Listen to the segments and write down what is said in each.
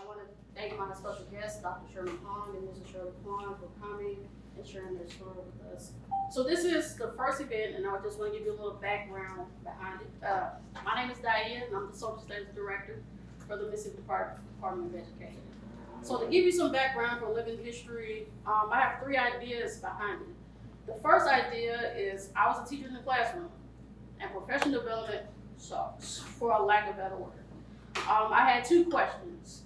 I want to thank my special guests, Dr. Sherman and Mrs. Shirley Kwan, for coming and sharing their story with us. So this is the first event, and I just want to give you a little background behind it. My name is Diane, and I'm the Social Studies Director for the Mississippi Department of Education. So to give you some background for living history, I have 3 ideas behind it. The first idea is I was a teacher in the classroom, and professional development sucks, for a lack of better word. I had 2 questions.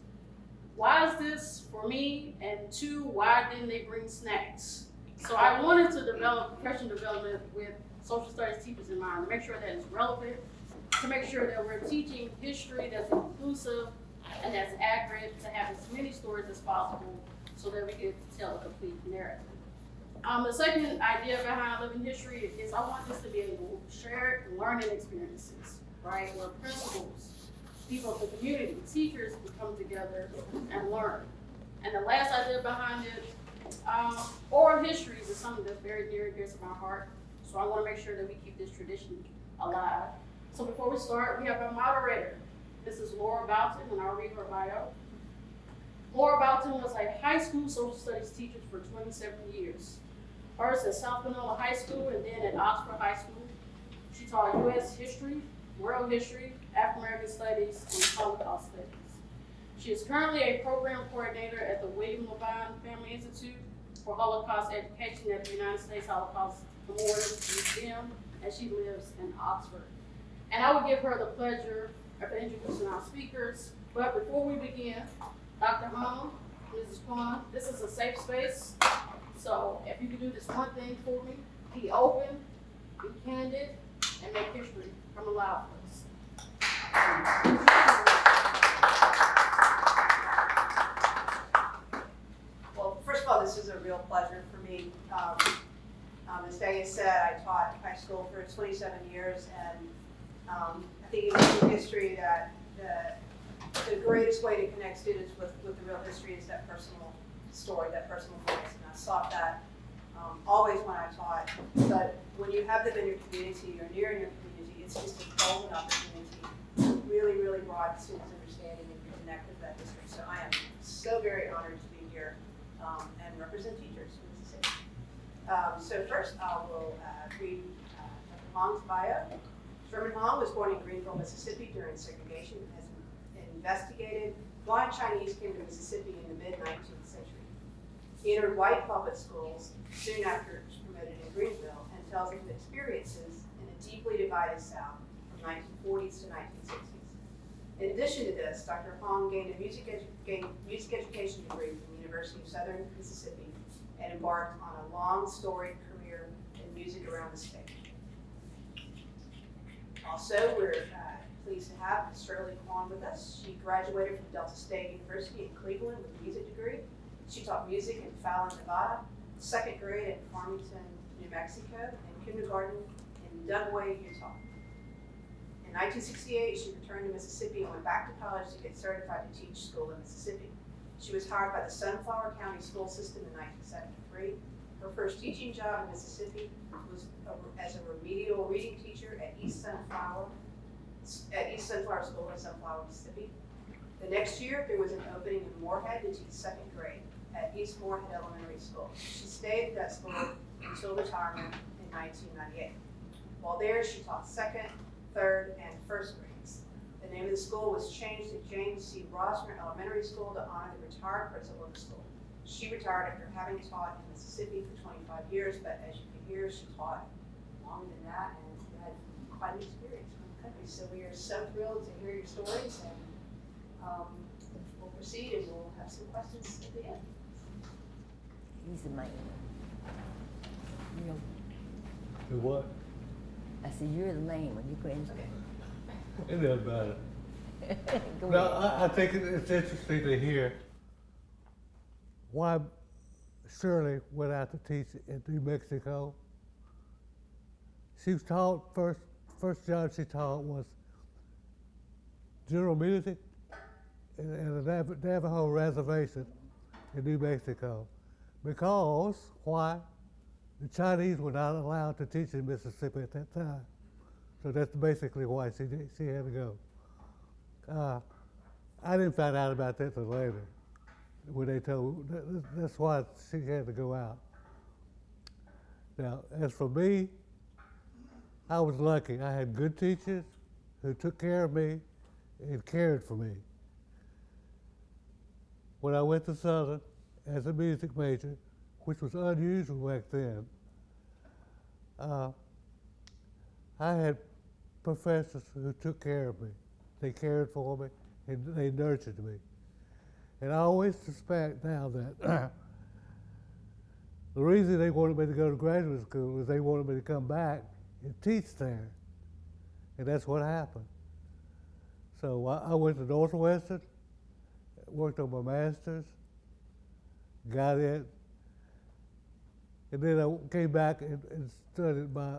Why is this for me? And 2, why didn't they bring snacks? So I wanted to develop professional development with social studies teachers in mind, to make sure that it's relevant, to make sure that we're teaching history that's inclusive and that's accurate, to have as many stories as possible so that we can tell a complete narrative. The second idea behind living history is I want this to be able to share learning experiences, right? Where principals, people of the community, teachers can come together and learn. And the last idea behind it, oral histories is something that's very dear and dear to my heart. So I want to make sure that we keep this tradition alive. So before we start, we have a moderator. This is Laura Boughton, and I'll read her bio. Laura Boughton was a high school social studies teacher for 27 years. First at South Panola High School and then at Oxford High School. She taught U.S. history, world history, African American studies, and Holocaust studies. She is currently a program coordinator at the William Levine Family Institute for Holocaust Education at the United States Holocaust Memorial Museum, and she lives in Oxford. And I will give her the pleasure of introducing our speakers. But before we begin, Dr. Hong, Mrs. Kwan, this is a safe space. So if you could do this one thing for me, be open, be candid, and make history come alive for us. Well, first of all, this is a real pleasure for me. As Diane said, I taught high school for 27 years, and I think in history that the greatest way to connect students with the real history is that personal story, that personal voice, and I sought that always when I taught. But when you have them in your community or near in your community, it's just a golden opportunity to really, really broaden students' understanding and connect with that history. So I am so very honored to be here and represent teachers in Mississippi. So first I will read Dr. Hong's bio. Sherman Hong was born in Greenville, Mississippi during segregation as an investigated blind Chinese came to Mississippi in the mid-19th century. He entered white public schools soon after he was promoted in Greenville and tells of experiences in a deeply divided South from 1940s to 1960s. In addition to this, Dr. Hong gained a music education degree from the University of Southern Mississippi and embarked on a long, storied career in music around the state. Also, we're pleased to have Shirley Kwan with us. She graduated from Delta State University in Cleveland with a music degree. She taught music in Fallon, Nevada, 2nd grade at Farmington, New Mexico, and kindergarten in Dugway, Utah. In 1968, she returned to Mississippi and went back to college to get certified to teach school in Mississippi. She was hired by the Sunflower County School System in 1973. Her first teaching job in Mississippi was as a remedial reading teacher at East Sunflower School in Sunflower, Mississippi. The next year, there was an opening in Moorhead to teach 2nd grade at East Moorhead Elementary School. She stayed at that school until retirement in 1998. While there, she taught 2nd, 3rd, and 1st grades. The name of the school was changed to James C. Rosner Elementary School to honor the retired principal of the school. She retired after having taught in Mississippi for 25 years, but as you can hear, she taught longer than that and had quite an experience in the country. So we are so thrilled to hear your stories, and we'll proceed and we'll have some questions at the end. He's the man. You know, The what? I said, you're the man when you question. It doesn't matter. Go No, ahead. I think it's interesting to hear why Shirley went out to teach in New Mexico. She was taught, first job she taught was general music in the Navajo reservation in New Mexico. Because, why? The Chinese were not allowed to teach in Mississippi at that time. So that's basically why she had to go. I didn't find out about that till later, when they told, that's why she had to go out. Now, as for me, I was lucky. I had good teachers who took care of me and cared for me. When I went to Southern as a music major, which was unusual back then, I had professors who took care of me. They cared for me and they nurtured me. And I always suspect now that the reason they wanted me to go to graduate school was they wanted me to come back and teach there. And that's what happened. So I went to Northwestern, worked on my master's, got it, and then I came back and studied my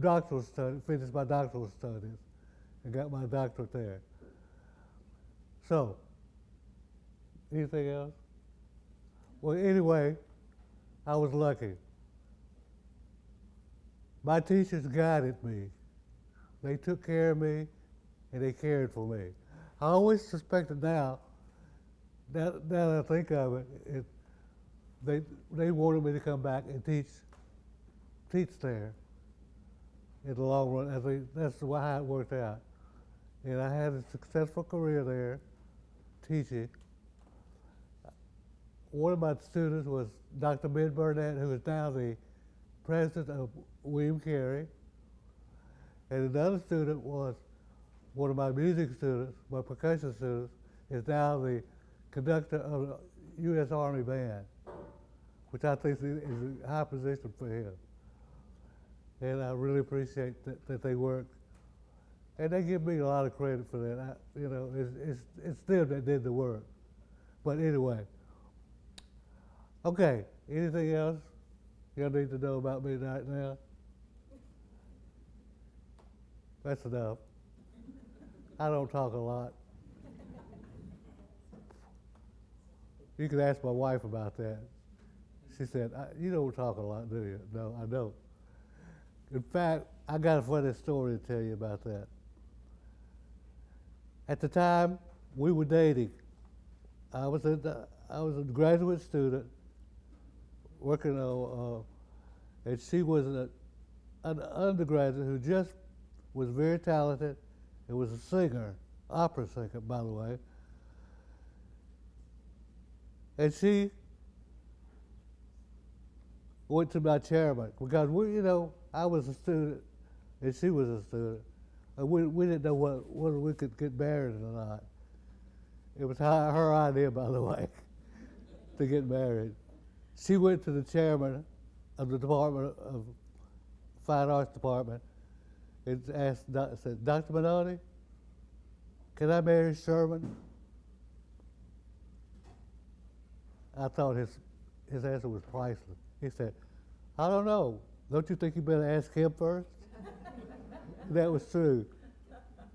doctoral study, finished my doctoral studies, and got my doctorate there. So, anything else? Well, anyway, I was lucky. My teachers guided me. They took care of me, and they cared for me. I always suspected now that I think of it, they wanted me to come back and teach there. In the long run, I think that's how it worked out. And I had a successful career there, teaching. One of my students was Dr. Ben Burnett, who is now the president of William Carey. And another student was one of my music students, my percussion students, is now the conductor of the U.S. Army Band, which I think is a high position for him. And I really appreciate that they work. And they give me a lot of credit for that. It's them that did the work. But anyway, okay, anything else y'all need to know about me right now? That's enough. I don't talk a lot. You can ask my wife about that. She said, you don't talk a lot, do you? No, I don't. In fact, I got a funny story to tell you about that. At the time, we were dating. I was a graduate student working on, and she was an undergraduate who just was very talented and was a singer, opera singer, by the way. And she went to my chairman because I was a student and she was a student. And we didn't know whether we could get married or not. It was her idea, by the way, to get married. She went to the chairman of the Department of Fine Arts Department and said, Dr. Minotti, can I marry Sherman? I thought his answer was priceless. He said, I don't know. Don't you think you better ask him first? That was true.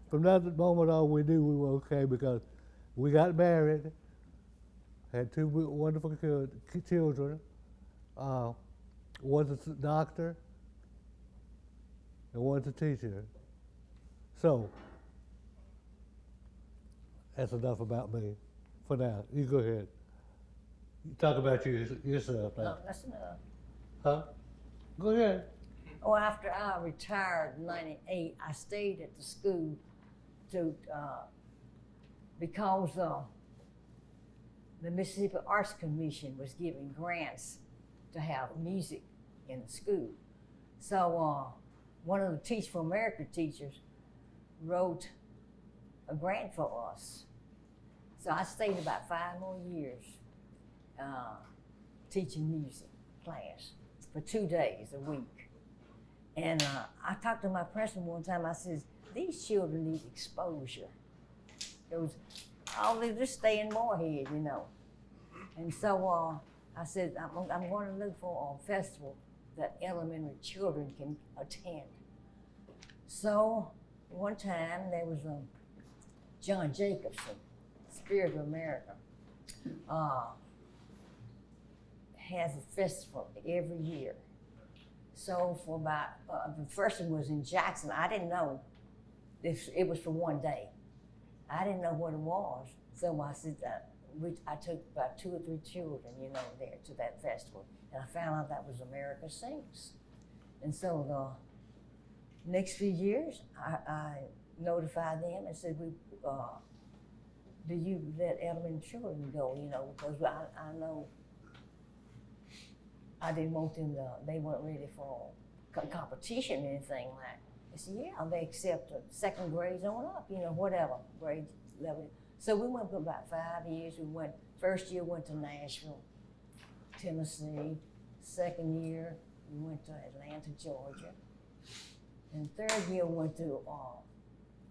From that moment on, we knew we were okay because we got married, had two wonderful children. One's a doctor, and one's a teacher. So, that's enough about me for now. You go ahead. You talk about yourself now. No, that's enough. Huh? Go ahead. Oh, after I retired in '98, I stayed at the school because the Mississippi Arts Commission was giving grants to have music in the school. So one of the Teach for America teachers wrote a grant for us. So I stayed about 5 more years teaching music class for 2 days a week. And I talked to my principal one time. I said, these children need exposure. They're just staying Moorhead, And so I said, I'm going to look for a festival that elementary children can attend. So one time there was John Jacobson, Spirit of America, has a festival every year. So for about, the first one was in Jackson. I didn't know it was for one day. I didn't know what it was. So I said, I took about 2 or 3 children, you know, there to that festival. And I found out that was America Sings. And so the next few years, I notified them and said, do you let elementary children go, you know, because I know I didn't want them to, they weren't ready for competition or anything like that. I said, yeah, they accept second grades on up, you know, whatever, grade level. So we went for about 5 years. First year went to Nashville, Tennessee. Second year, we went to Atlanta, Georgia. And third year went to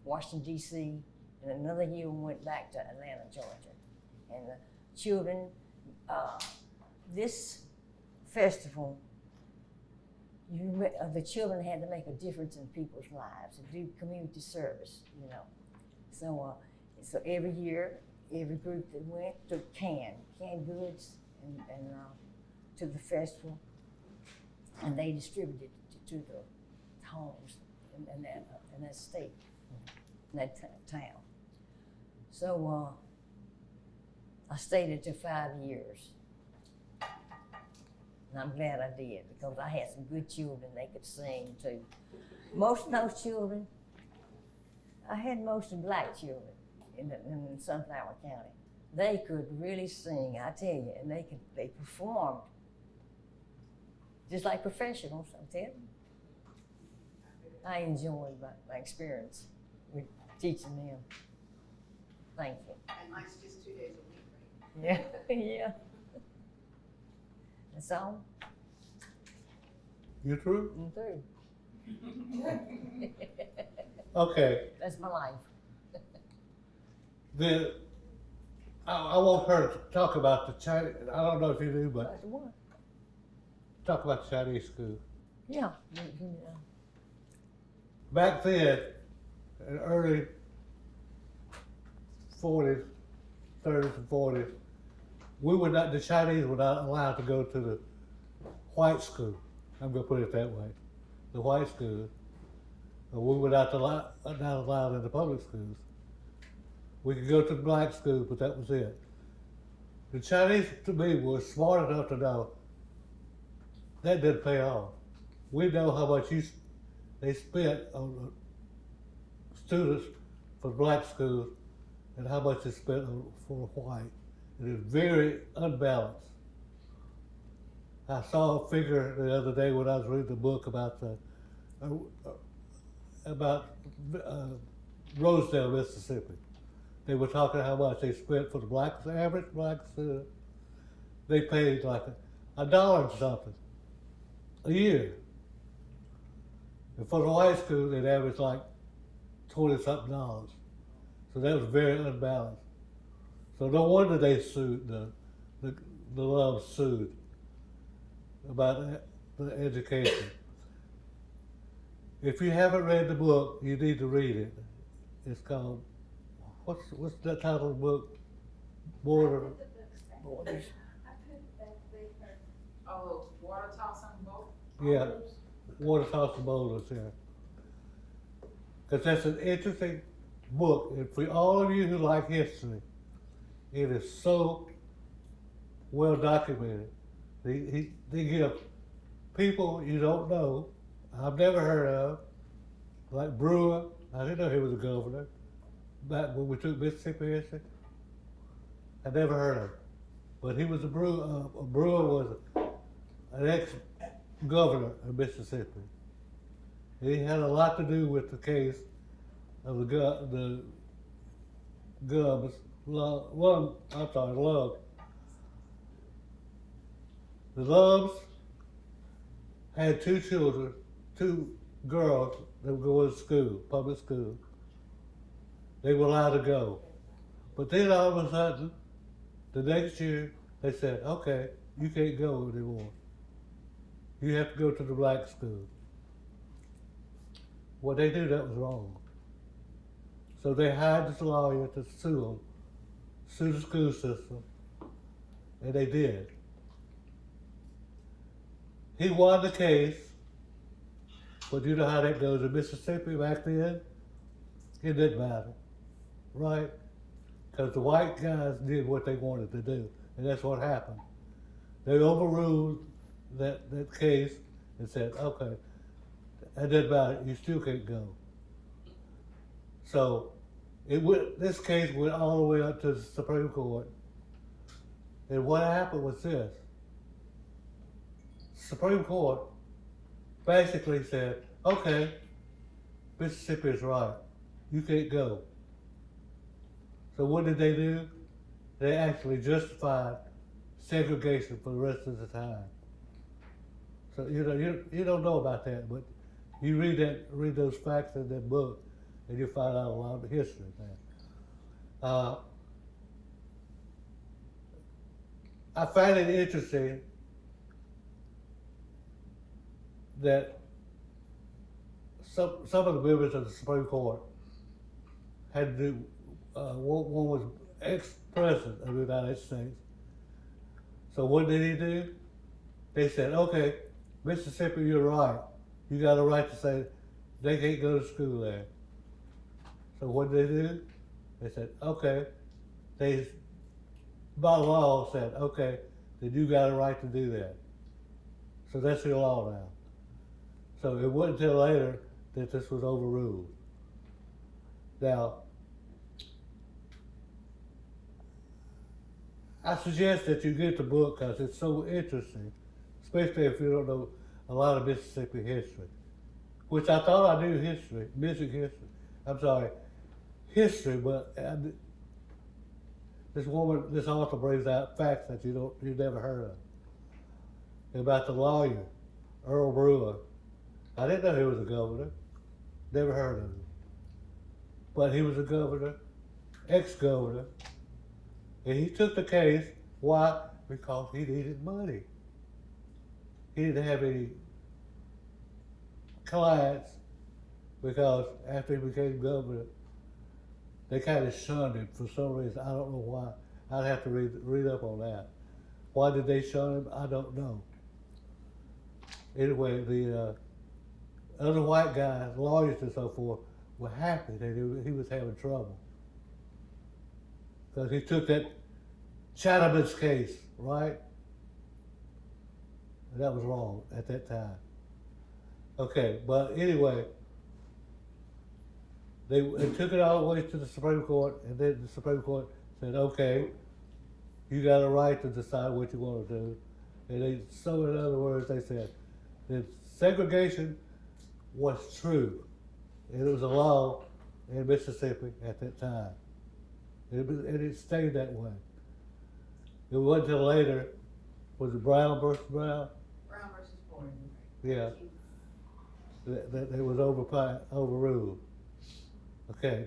Washington, D.C. And another year we went back to Atlanta, Georgia. And the children, this festival, the children had to make a difference in people's lives and do community service, you know. So every year, every group that went took canned goods and to the festival, and they distributed it to the homes in that state, in that town. So I stayed there till 5 years. And I'm glad I did, because I had some good children. They could sing too. Most of those children, I had mostly black children in Sunflower County. They could really sing, I tell you, and they performed just like professionals, I'm telling you. I enjoyed my experience with teaching them. Thank you. And mine's just 2 days a week, right? Yeah, yeah. That's all. You through? I'm through. Okay. That's my life. Then I want her to talk about the Chinese. I don't know if you do, but That's what? talk about the Chinese school. Yeah. Back then, in early 40s, 30s and 40s, the Chinese were not allowed to go to the white school. I'm going to put it that way. The white school. We were not allowed in the public schools. We could go to the black school, but that was it. The Chinese, to me, were smart enough to know that didn't pay off. We know how much they spent on students for black schools and how much they spent for white. It is very unbalanced. I saw a figure the other day when I was reading a book about Rosedale, Mississippi. They were talking how much they spent for the average black student. They paid like $1 and something a year. And for the white school, they'd average like $20-something. So that was very unbalanced. So no wonder they sued, the Loves sued about the education. If you haven't read the book, you need to read it. It's called, what's the title of the book? Borders. Oh, water tossing boat? Yeah, Water Tossing Boulders, yeah. Because that's an interesting book, and for all of you who like history, it is so well documented. They give people you don't know, I've never heard of, like Brewer. I didn't know he was a governor back when we took Mississippi history. I never heard of him, but he was a Brewer. Brewer was an ex-governor of Mississippi. He had a lot to do with the case of the Gubs, Love. The Loves had 2 children, 2 girls that were going to school, public school. They were allowed to go. But then all of a sudden, the next year, they said, okay, you can't go anymore. You have to go to the black school. Well, they knew that was wrong. So they hired this lawyer to sue the school system, and they did. He won the case, but you know how that goes. In Mississippi back then, it didn't matter. right? Because the white guys did what they wanted to do, and that's what happened. They overruled that case and said, okay, that doesn't matter, you still can't go. So this case went all the way up to the Supreme Court. And what happened was this. Supreme Court basically said, okay, Mississippi is right, you can't go. So what did they do? They actually justified segregation for the rest of the time. So you don't know about that, but you read those facts in that book, and you find out a lot of the history of that. I find it interesting that some of the members of the Supreme Court had to do. One was ex-president of the United States. So what did he do? They said, okay, Mississippi, you're right. You got a right to say they can't go to school there. So what did they do? They said, okay. They, by law, said, okay, then you got a right to do that. So that's your law now. So it wasn't until later that this was overruled. Now, I suggest that you get the book because it's so interesting, especially if you don't know a lot of Mississippi history, which I thought I knew history, music history. I'm sorry, history, but this author brings out facts that you never heard of. About the lawyer, Earl Brewer. I didn't know he was a governor, never heard of him. But he was a governor, ex-governor, and he took the case. Why? Because he needed money. He didn't have any clients because after he became governor, they kind of shunned him for some reason. I don't know why. I'd have to read up on that. Why did they shun him? I don't know. Anyway, the other white guys, lawyers and so forth, were happy that he was having trouble. Because he took that Chinaman's case, right? And that was wrong at that time. Okay, but anyway, they took it all the way to the Supreme Court, and then the Supreme Court said, okay, you got a right to decide what you want to do. And so in other words, they said that segregation was true. And it was a law in Mississippi at that time. And it stayed that way. It wasn't until later, was it Brown versus Brown? Brown versus Board. Yeah. That it was overruled. Okay,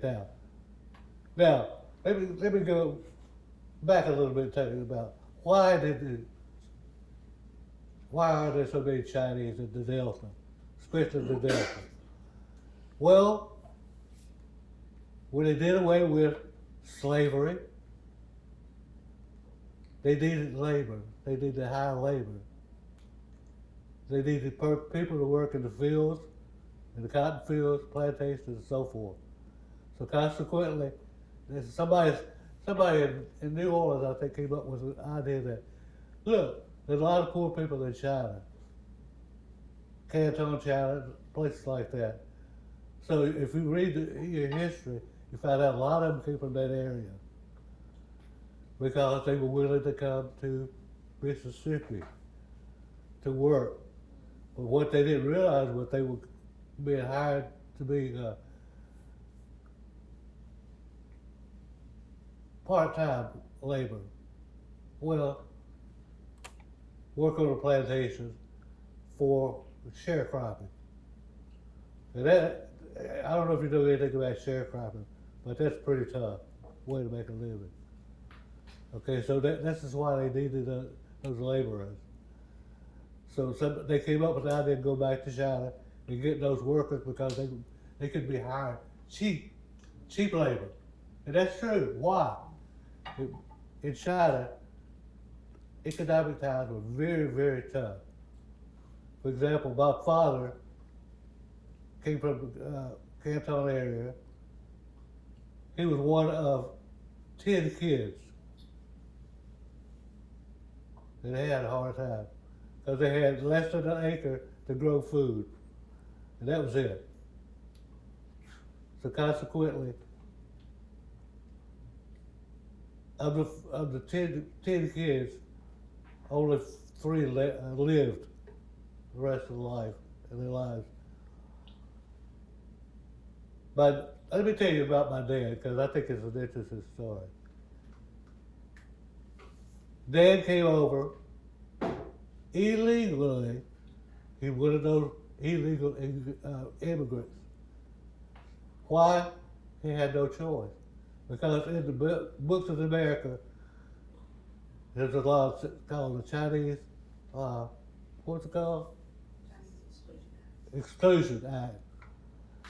now let me go back a little bit and tell you about why are there so many Chinese in the Delta, especially the Delta? Well, when they did away with slavery, they needed labor. They needed high labor. They needed people to work in the fields, in the cotton fields, plantations, and so forth. So consequently, somebody in New Orleans, I think, came up with the idea that, look, there's a lot of poor people in China, Canton, China, places like that. So if you read your history, you find out a lot of them came from that area because they were willing to come to Mississippi to work. But what they didn't realize was they were being hired to be part-time labor. Well, work on the plantations for sharecropping. And that, I don't know if you know anything about sharecropping, but that's a pretty tough way to make a living. Okay, so this is why they needed those laborers. So they came up with the idea to go back to China and get those workers because they could be hired cheap labor. And that's true. Why? In China, economic times were very, very tough. For example, my father came from the Canton area. he was one of 10 kids. And they had a hard time because they had less than an acre to grow food, and that was it. So consequently, of the 10 kids, only 3 lived the rest of their lives. But let me tell you about my dad, because I think it's an interesting story. Dad came over illegally. He was one of those illegal immigrants. Why? He had no choice. Because in the books of America, there's a law called the Chinese, what's it called? Exclusion Act,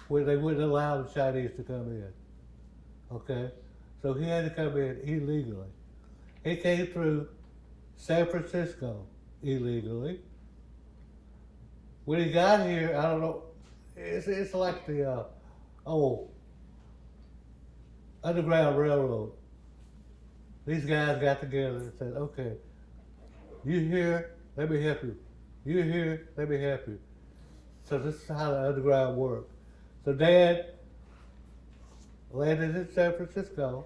where they wouldn't allow the Chinese to come in. Okay? So he had to come in illegally. He came through San Francisco illegally. When he got here, I don't know, it's like the old Underground Railroad. These guys got together and said, okay, you here, let me help you. You here, let me help you. So this is how the Underground worked. So Dad landed in San Francisco,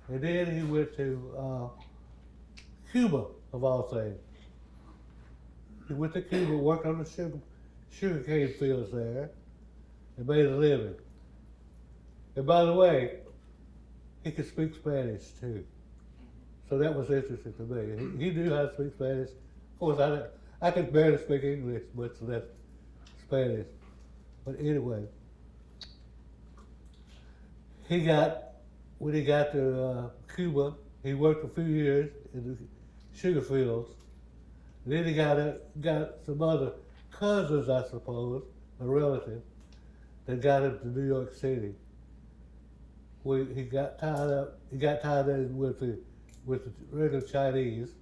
and then he went to Cuba, of all things. He went to Cuba, worked on the sugarcane fields there, and made a living. And by the way, he could speak Spanish too. So that was interesting to me. He knew how to speak Spanish. Of course, I could barely speak English, much less Spanish. But anyway, when he got to Cuba, he worked a few years in the sugar fields. And then he got some other cousins, I suppose, a relative, that got him to New York City. He got tied in with the regular Chinese.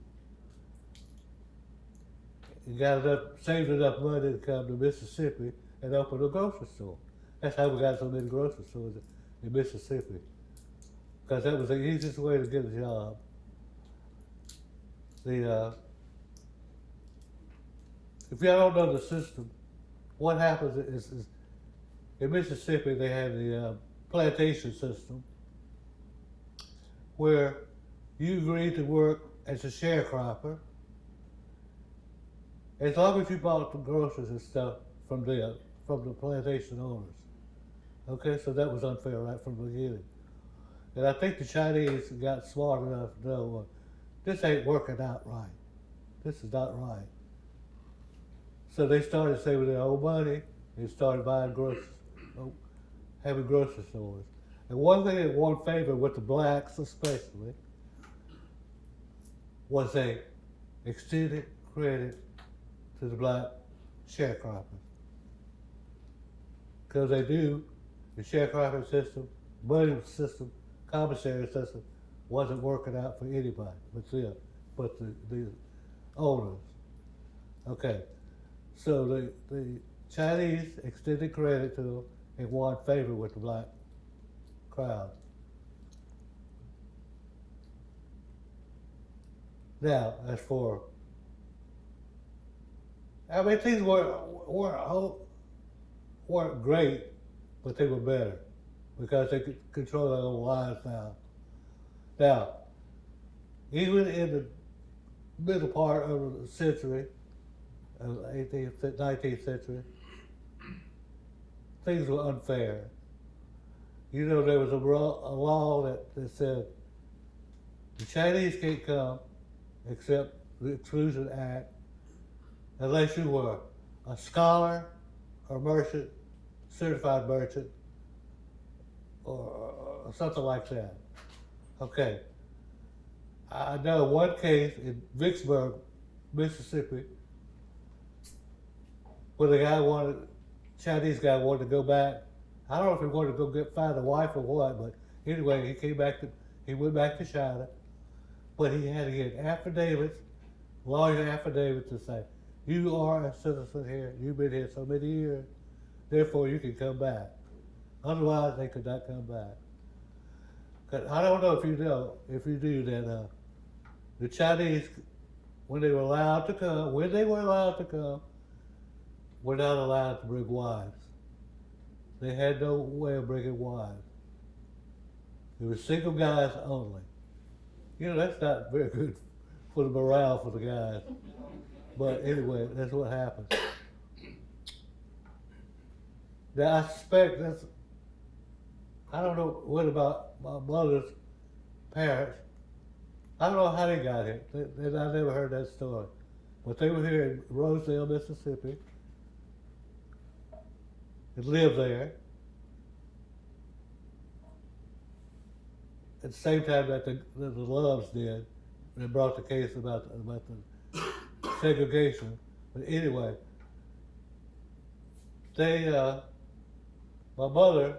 He saved enough money to come to Mississippi and open a grocery store. That's how we got so many grocery stores in Mississippi, because that was the easiest way to get a job. If y'all don't know the system, what happens is in Mississippi they have the plantation system, where you agree to work as a sharecropper as long as you bought the groceries and stuff from the plantation owners. Okay, so that was unfair right from the beginning. And I think the Chinese got smart enough to know, well, this ain't working out right. This is not right. So they started saving their own money and started buying having grocery stores. And one thing that won favor with the blacks especially was they extended credit to the black sharecroppers. Because they knew the sharecropping system, money system, commissary system wasn't working out for anybody but the owners. Okay, so the Chinese extended credit to them and won favor with the black crowd. Now, as for, I mean, things weren't great, but they were better because they could control their own lives now. Now, even in the middle part of the century, 18th, 19th century, things were unfair. You know, there was a law that said the Chinese can't come except the Exclusion Act unless you were a scholar or merchant, certified merchant, or something like that. Okay. I know one case in Vicksburg, Mississippi, where the Chinese guy wanted to go back. I don't know if he wanted to go find a wife or what, but anyway, he went back to China, but he had to get affidavits, lawyer affidavits to say, you are a citizen here, you've been here so many years, therefore you can come back. Otherwise, they could not come back. 'Cause I don't know if you know, if you do, that the Chinese, when they were allowed to come, were not allowed to bring wives. They had no way of bringing wives. It was single guys only. You know, that's not very good for the morale for the guys. But anyway, that's what happened. Now, I suspect that's, I don't know what about my mother's parents. I don't know how they got here. I never heard that story. But they were here in Rosedale, Mississippi, and lived there. At the same time that the Loves did, they brought the case about the segregation. But anyway, my mother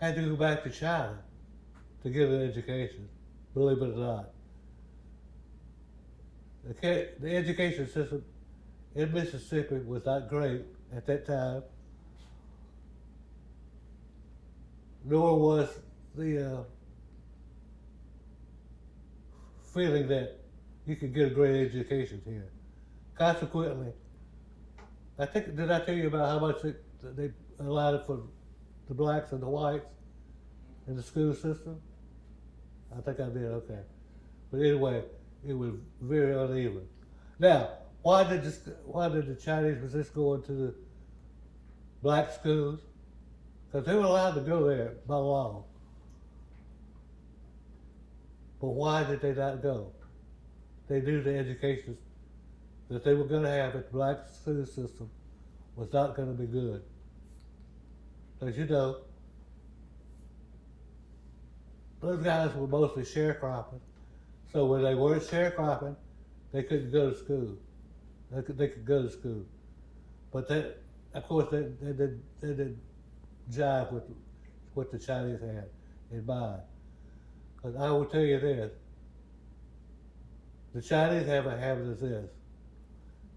had to go back to China to get an education, believe it or not. The education system in Mississippi was not great at that time, nor was the feeling that you could get a great education here. Consequently, did I tell you about how much they allowed it for the blacks and the whites in the school system? I think I did, okay. But anyway, it was very uneven. Now, why did the Chinese resist going to the black schools? Because they were allowed to go there by law. But why did they not go? They knew the education that they were going to have at the black school system was not going to be good. As you know, those guys were mostly sharecropping. So when they weren't sharecropping, they couldn't go to school. They could go to school. But that, of course, they didn't jive with what the Chinese had in mind. Because I will tell you this, the Chinese have a habit of this.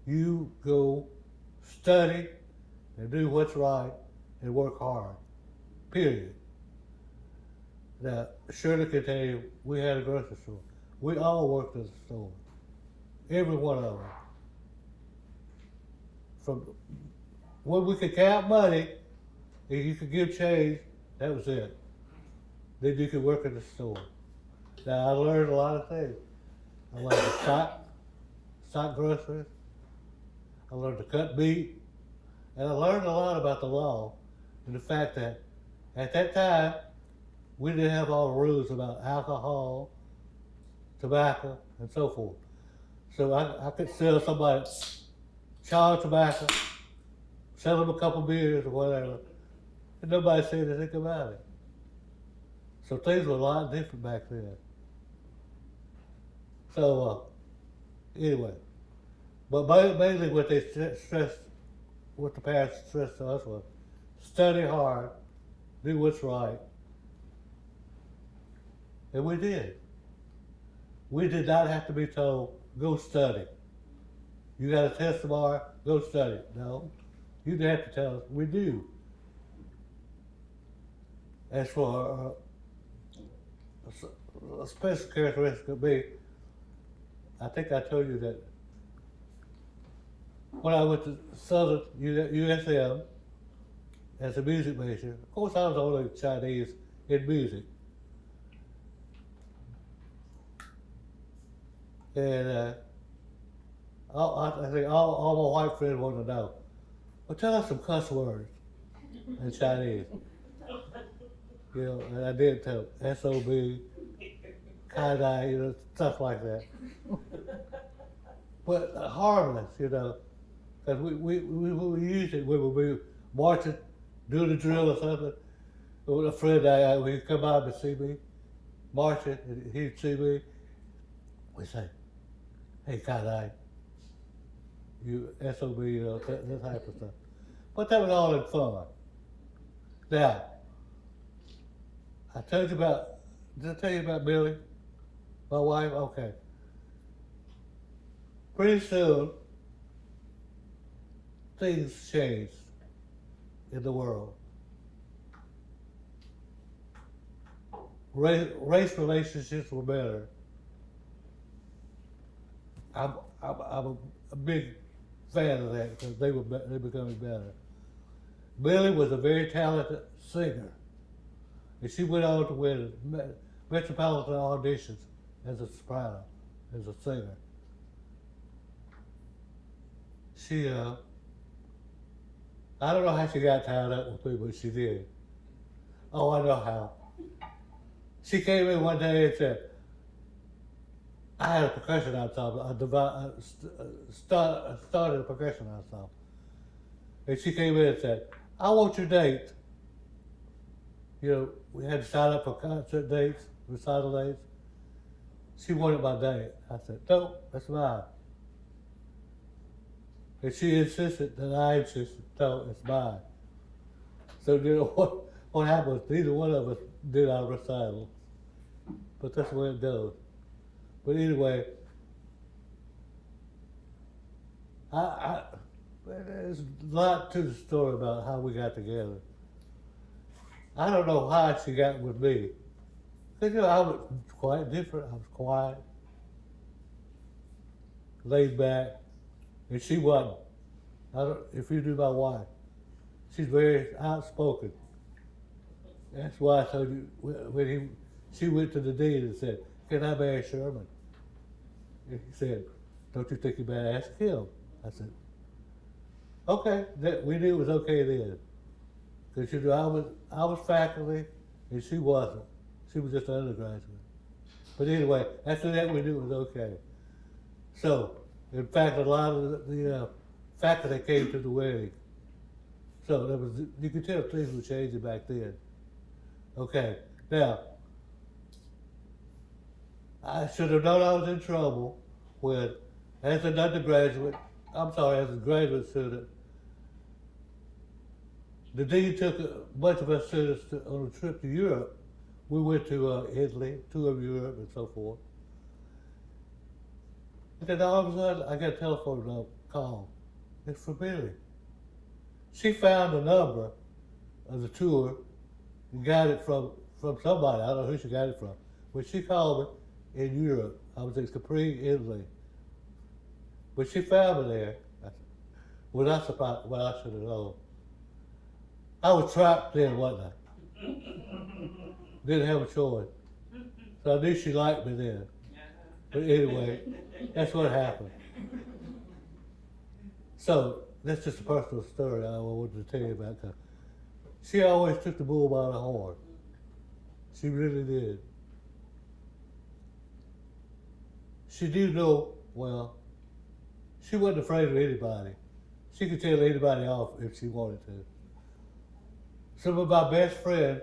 You go study and do what's right and work hard, period. Now, Shirley can tell you, we had a grocery store. We all worked at the store, every one of them. From when we could count money, and you could give change, that was it. Then you could work at the store. Now, I learned a lot of things. I learned to stock groceries. I learned to cut meat. And I learned a lot about the law and the fact that at that time, we didn't have all the rules about alcohol, tobacco, and so forth. So I could sell somebody charred tobacco, sell them a couple beers or whatever, and nobody said anything about it. So things were a lot different back then. So anyway, but mainly what they stressed, what the parents stressed to us was study hard, do what's right, and we did. We did not have to be told, go study. You got a test tomorrow, go study. No, you didn't have to tell us, we do. As for a special characteristic of me, I think I told you that when I went to Southern USM as a music major, of course I was the only Chinese in music. And I think all my white friends want to know, well, tell us some cuss words in Chinese. You know, and I did tell them, SOB, Kai-Dai, you know, stuff like that. But harmless, you know, because we used it when we were marching, doing the drill or something. With a friend, he'd come out to see me, marching, and he'd see me. We say, hey, Kai-Dai, you SOB, you know, that type of stuff. But that was all in fun. Now, did I tell you about Billy, my wife? Okay. Pretty soon, things changed in the world. race relationships were better. I'm a big fan of that because they're becoming better. Billy was a very talented singer, and she went on to win metropolitan auditions as a soprano, as a singer. She, I don't know how she got tied up with me, but she did. Oh, I know how. She came in one day and said, I had a percussion ensemble. I started a percussion ensemble. And she came in and said, I want your date. You know, we had to sign up for concert dates, recital dates. She wanted my date. I said, no, that's mine. And she insisted that I insisted, no, it's mine. So you know what happened was neither one of us did our recital. But that's the way it goes. But anyway, there's a lot to the story about how we got together. I don't know how she got with me. Because, you know, I was quite different. I was quiet, laid back, and she wasn't. If you knew my wife, she's very outspoken. That's why I told you when she went to the dean and said, can I marry Sherman? And he said, don't you think you better ask him? I said, okay, we knew it was okay then. Because you know, I was faculty and she wasn't. She was just an undergraduate. But anyway, after that we knew it was okay. So, in fact, a lot of the faculty came to the wedding. So there was, you could tell things were changing back then. Okay, now, I should have known I was in trouble when, as a graduate student, the dean took a bunch of us students on a trip to Europe. We went to Italy, tour of Europe and so forth. And then all of a sudden, I got a telephone call. It's from Billy. She found the number of the tour and got it from somebody. I don't know who she got it from. But she called me in Europe. I was in Capri, Italy. But she found me there. Well, that's about what I should have known. I was trapped then, wasn't I? Didn't have a choice. So I knew she liked me then. But anyway, that's what happened. So that's just a personal story I wanted to tell you about. She always took the bull by the horn. She really did. She did know, well, she wasn't afraid of anybody. She could tell anybody off if she wanted to. Some of my best friends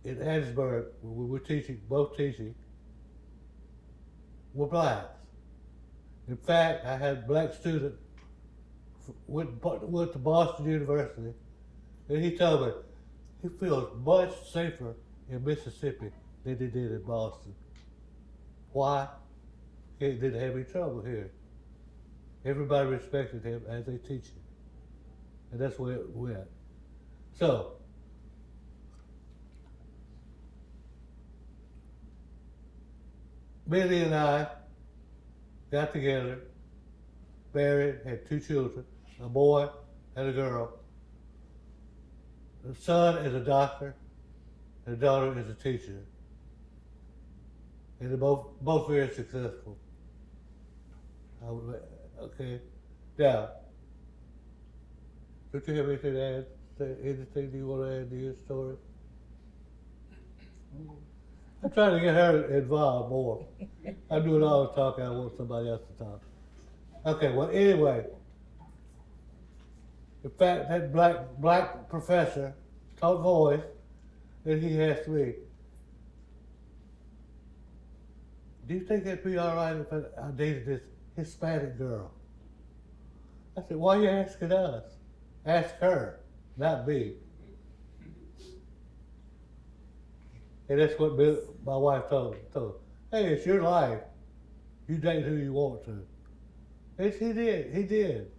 in Hattiesburg, when we were both teaching, were blacks. In fact, I had a black student went to Boston University, and he told me he feels much safer in Mississippi than he did in Boston. Why? He didn't have any trouble here. Everybody respected him as a teacher. And that's where it went. So, Billy and I got together, married, had 2 children, a boy and a girl. The son is a doctor, and the daughter is a teacher. And they're both very successful. Okay, now, don't you have anything to add? Anything you want to add to your story? I'm trying to get her involved more. I'm doing all the talking. I want somebody else to talk. Okay, well, anyway, in fact, that black professor taught voice, and he asked me, do you think it'd be all right if I dated this Hispanic girl? I said, why are you asking us? Ask her, not me. And that's what my wife told her. Hey, it's your life. You date who you want to. And he did.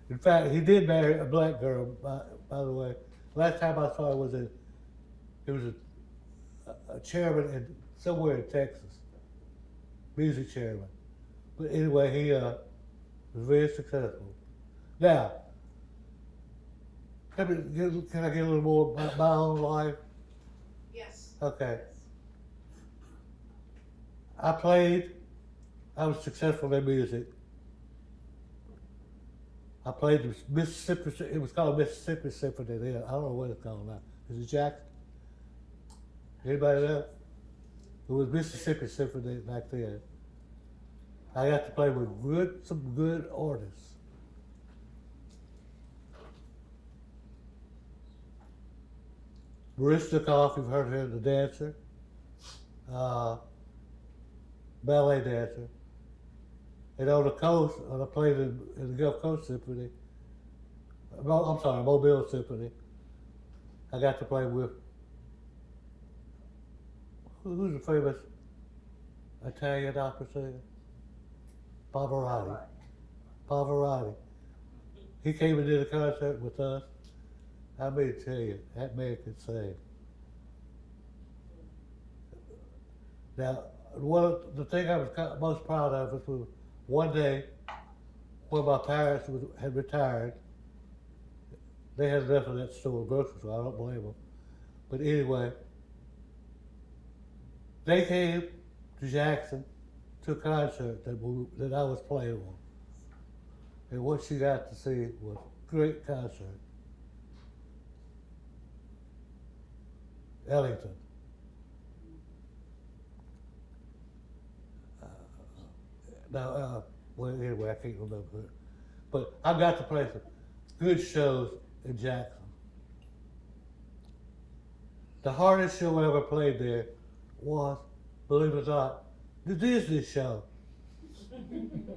In fact, he did marry a black girl, by the way. Last time I saw her was in He was a chairman somewhere in Texas, music chairman. But anyway, he was very successful. Now, can I get a little more about my own life? Yes. Okay. I was successful in music. I played the Mississippi, it was called Mississippi Symphony then. I don't know what it's called now. Is it Jackson? Anybody know? It was Mississippi Symphony back then. I got to play with some good artists. Baristikoff, you've heard of him, the dancer, ballet dancer. And on the coast, when I played in the Gulf Coast Symphony, I'm sorry, Mobile Symphony, I got to play with, who's the famous Italian opera singer? Pavarotti. Pavarotti. He came and did a concert with us. I mean to tell you, that man could sing. Now, the thing I was most proud of was one day when my parents had retired. They had enough of that store, grocery store, I don't blame them. But anyway, they came to Jackson to a concert that I was playing on. And what she got to see was a great concert. Ellington. Well, anyway, I can't remember it. But I got to play some good shows in Jackson. The hardest show I ever played there was, believe it or not, the Disney show.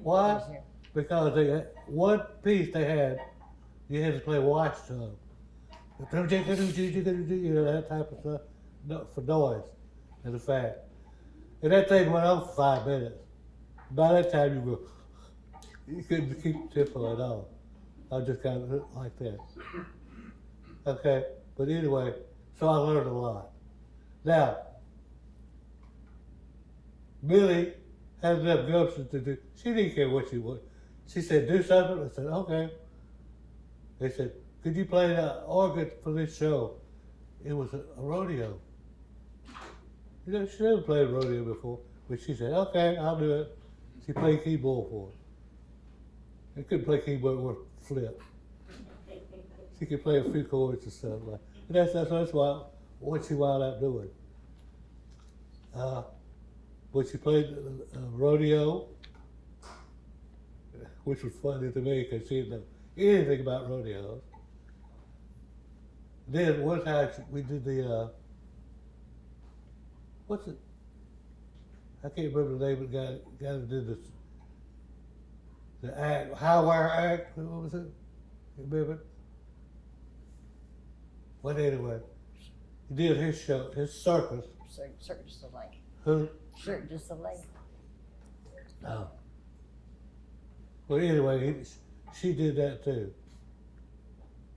Why? Because they had one piece they had, you had to play watch tub. You know, that type of stuff, for noise and effect. And that thing went on for 5 minutes. By that time you couldn't keep the tempo at all. I was just kind of like that. Okay, but anyway, so I learned a lot. Now, Millie had enough gumption to do, she didn't care what she would. She said, do something. I said, okay. They said, could you play the organ for this show? It was a rodeo. You know, she never played rodeo before, but she said, okay, I'll do it. She played keyboard for us. She couldn't play keyboard with a flip. She could play a few chords and stuff like that. And that's what she wound up doing. But she played rodeo, which was funny to me because she didn't know anything about rodeos. Then one time we did the, what's it? I can't remember the name of the guy who did the act, High Wire Act, what was it? You remember? But anyway, he did his show, his circus. Circus du Soleil. Who? Cirque du Soleil. No. Well, anyway, she did that too.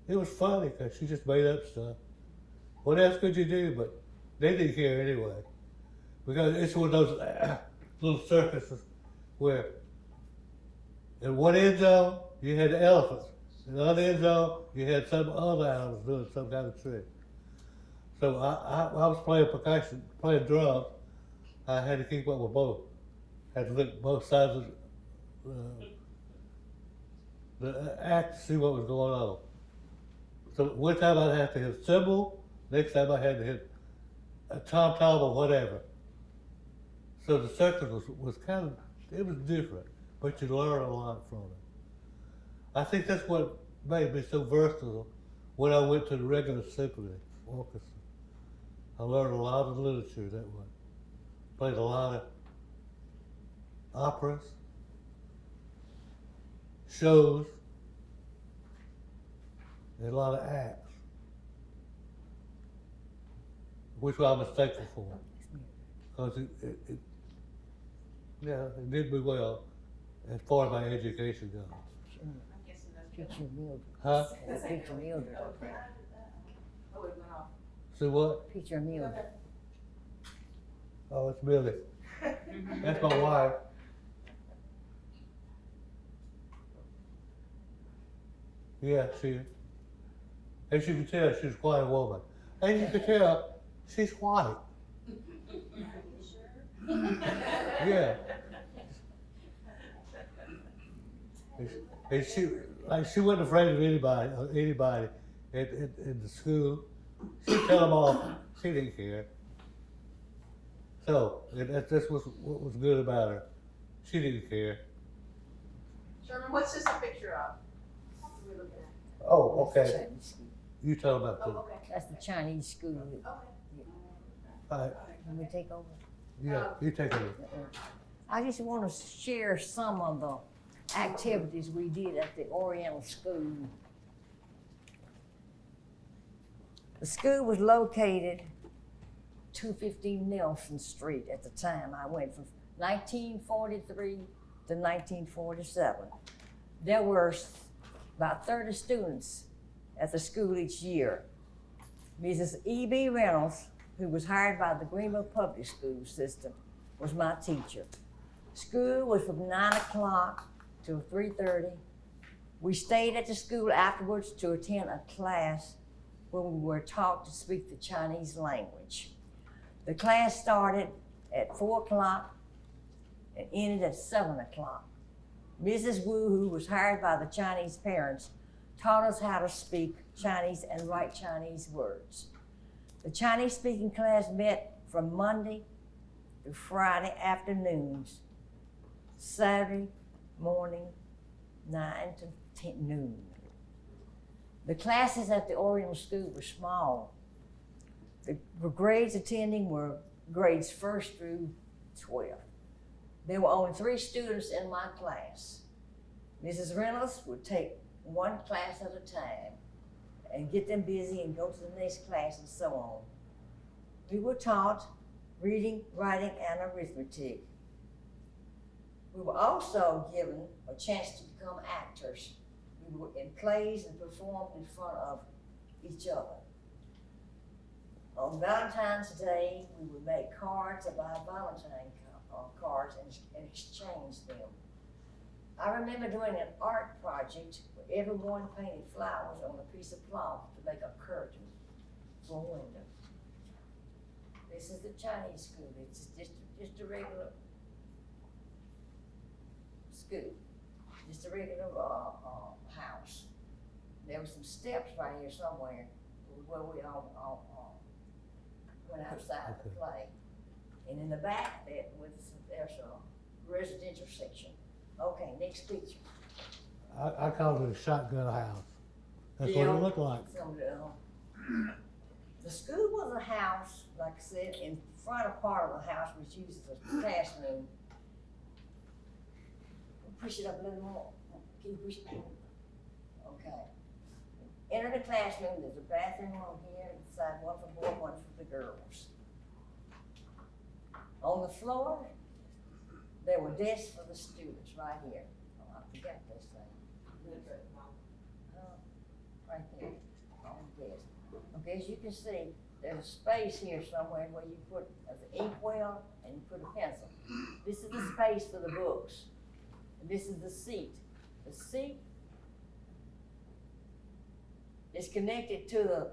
It was funny because she just made up stuff. What else could you do? But they didn't care anyway. Because it's one of those little circuses where in one end zone you had the elephants. In the other end zone you had some other animals doing some kind of trick. So I was playing percussion, playing drums. I had to keep up with both. Had to look both sides of the act to see what was going on. So one time I'd have to hit a cymbal, next time I had to hit a tom-tom or whatever. So the circus was kind of, it was different, but you learn a lot from it. I think that's what made me so versatile when I went to the regular symphony orchestra. I learned a lot of literature that way. Played a lot of operas, shows, and a lot of acts, which I was thankful for. Because it did me well as far as my education goes. Future Mildred. Huh? Future Mildred. Oh, it went off. See what? Picture of Millie. Oh, it's Millie. That's my wife. Yeah, as you can tell, she's quite a woman. As you can tell, she's white. Yeah. And she wasn't afraid of anybody in the school. She'd tell them off. She didn't care. So, that's what was good about her. She didn't care. Sherman, what's this a picture of? What are we looking at? Oh, That's the okay. Chinese school. You tell them about Oh, that. okay. That's the Chinese school. Okay. All right. Can we take over? Yeah, you take it. I just want to share some of the activities we did at the Oriental School. The school was located 215 Nelson Street at the time. I went from 1943 to 1947. There were about 30 students at the school each year. Mrs. E.B. Reynolds, who was hired by the Greenville Public School System, was my teacher. School was from 9 o'clock till 3:30. We stayed at the school afterwards to attend a class where we were taught to speak the Chinese language. The class started at 4 o'clock and ended at 7 o'clock. Mrs. Wu, who was hired by the Chinese parents, taught us how to speak Chinese and write Chinese words. The Chinese speaking class met from Monday to Friday afternoons, Saturday morning, 9 to 10 noon. The classes at the Oriental School were small. The grades attending were grades 1st through 12th. There were only 3 students in my class. Mrs. Reynolds would take one class at a time and get them busy and go to the next class and so on. We were taught reading, writing, and arithmetic. We were also given a chance to become actors. We were in plays and performed in front of each other. On Valentine's Day, we would make cards and buy Valentine cards and exchange them. I remember doing an art project where everyone painted flowers on a piece of cloth to make a curtain for a window. This is the Chinese school. It's just a regular school, just a regular house. There were some steps right here somewhere where we all went outside to play. And in the back, there's a residential section. Okay, next picture. I called it a shotgun house. That's what it looked like. The school was a house, like I said, in front of part of the house was used as a classroom. Push it up a little more. Can you push it back? Okay. Enter the classroom. There's a bathroom on here, inside, one for boys, one for the girls. On the floor, there were desks for the students right here. Oh, I forgot this thing. Right there, on the desk. Okay, as you can see, there's a space here somewhere where you put an inkwell and you put a pencil. This is the space for the books. And this is the seat. The seat is connected to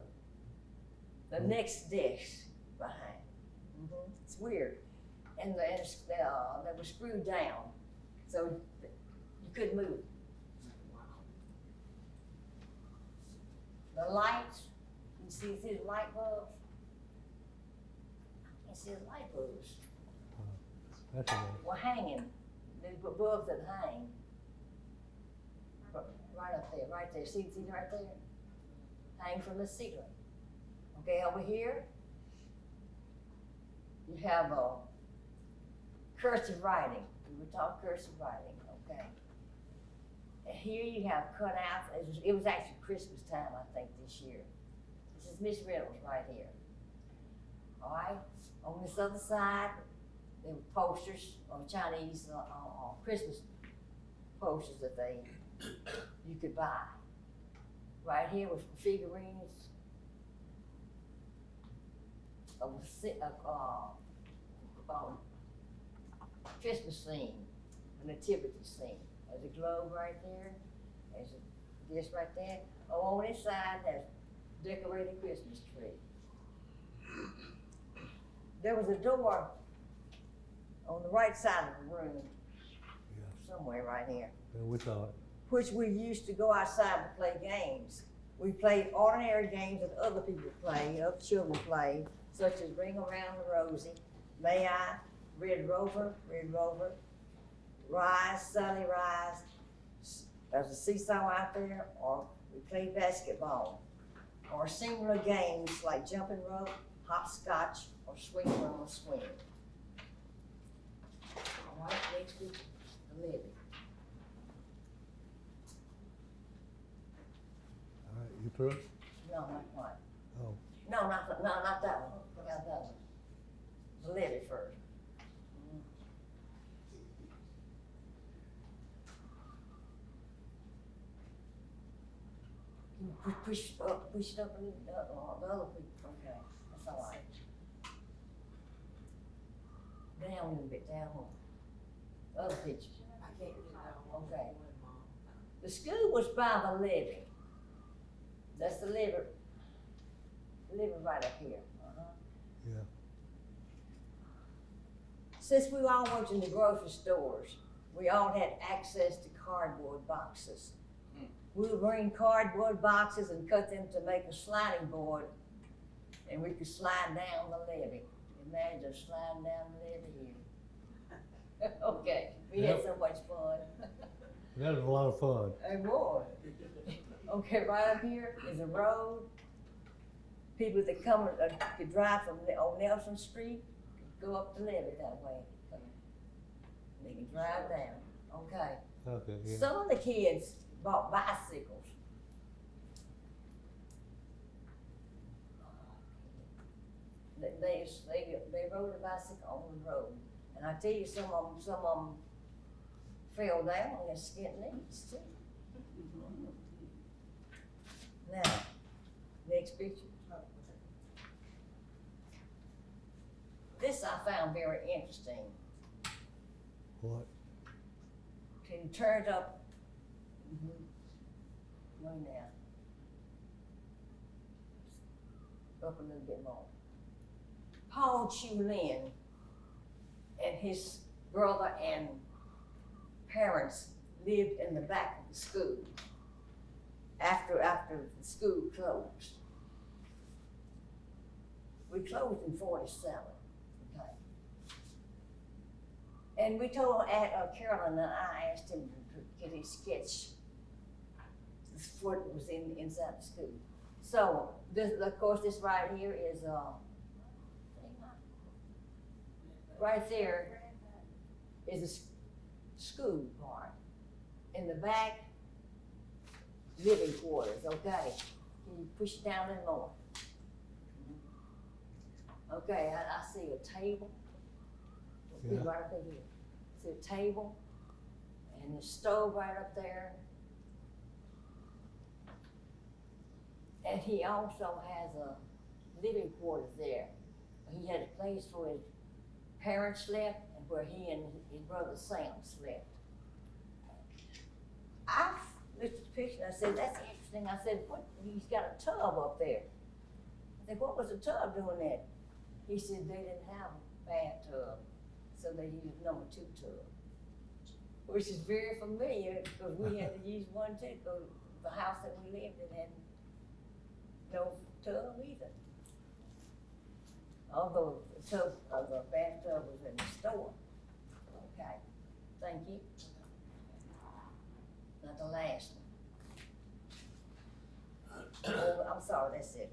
the next desk behind. It's weird. And they were screwed down, so you couldn't move. The lights, you see the light bulbs? I can't see the light bulbs. That's amazing. Were hanging. There's bulbs that hang. Right up there, right there. See right there? Hang from the ceiling. Okay, over here, you have a cursive writing. We were taught cursive writing, okay? And here you have cutouts. It was actually Christmas time, I think, this year. This is Miss Reynolds right here. All right, on this other side, there were posters on Chinese Christmas posters that you could buy. Right here was figurines. of Christmas scene, a nativity scene. There's a globe right there. There's this right there. Oh, on this side, there's decorated Christmas tree. There was a door on the right side of the room, somewhere right here, And we saw it. which we used to go outside to play games. We played ordinary games that other people play, other children play, such as Ring Around the Rosie, May I, Red Rover, Rise, Sally Rise. There's a seesaw out there, or we played basketball, or similar games like jumping rope, hopscotch, or swing on a swing. All right, next week, the levy. All right, you through? No, not quite. Oh, No, not that one. Forgot that one. The levy first. Can you push it up a little, the other people, okay, that's all right. Down a little bit, down more. Other pictures. I can't get that one. Okay. The school was by the levee. That's the levee right up here. yeah. Since we all worked in the grocery stores, we all had access to cardboard boxes. We would bring cardboard boxes and cut them to make a sliding board, and we could slide down the levee. Imagine sliding down the levee here. Okay, we had so much fun. That was a lot of fun. It was. Okay, right up here is a road. People that come could drive from on Nelson Street, could go up the levee that way. They can drive down. Okay. Okay, yeah. Some of the kids bought bicycles. They rode a bicycle on the road, and I tell you, some of them fell down on their skint knees too. Now, next picture. This I found very interesting. What? Can you turn it up? Way now. Up a little bit more. Paul Chulin and his brother and parents lived in the back of the school after the school closed. We closed in 47, okay? And we told Carolyn and I asked him to get his sketch what was inside the school. So, this, of course, this right here is, right there is a school part. In the back, living quarters, okay? Can you push it down a little more? Okay, I see a table. Yeah. Right up in here. See a table and the stove right up there. And he also has a living quarters there. He had a place where his parents slept and where he and his brother Sam slept. I looked at the picture and I said, that's interesting. I said, what? He's got a tub up there. I said, what was the tub doing there? He said they didn't have a bathtub, so they used number 2 tub, which is very familiar because we had to use one too, because the house that we lived in had no tub either. Although the bathtub was in the store. Okay, thank you. Not the last one. Oh, I'm sorry, that's it.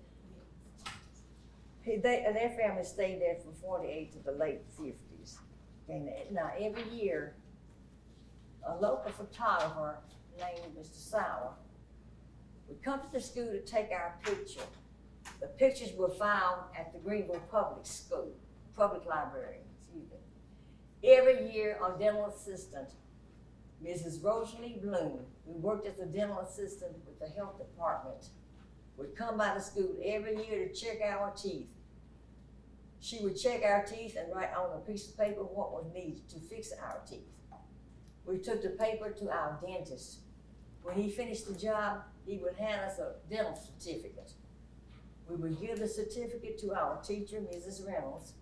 Their family stayed there from 48 to the late 50s. And now every year, a local photographer named Mr. Sauer would come to the school to take our picture. The pictures were found at the Greenville Public Library, excuse me. Every year, our dental assistant, Mrs. Rosalie Bloom, who worked as a dental assistant with the health department, would come by the school every year to check our teeth. She would check our teeth and write on a piece of paper what was needed to fix our teeth. We took the paper to our dentist. When he finished the job, he would hand us a dental certificate. We would give the certificate to our teacher, Mrs. Reynolds.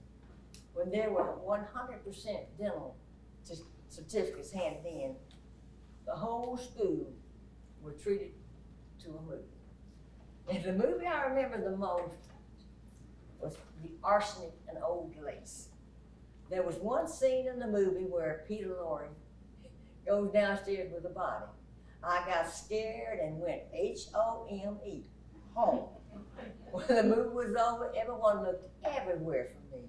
When there were 100% dental certificates handed in, the whole school were treated to a movie. And the movie I remember the most was The Arsenic and Old Lace. There was one scene in the movie where Peter Lorre goes downstairs with a body. I got scared and went H-O-M-E, home. When the movie was over, everyone looked everywhere for me.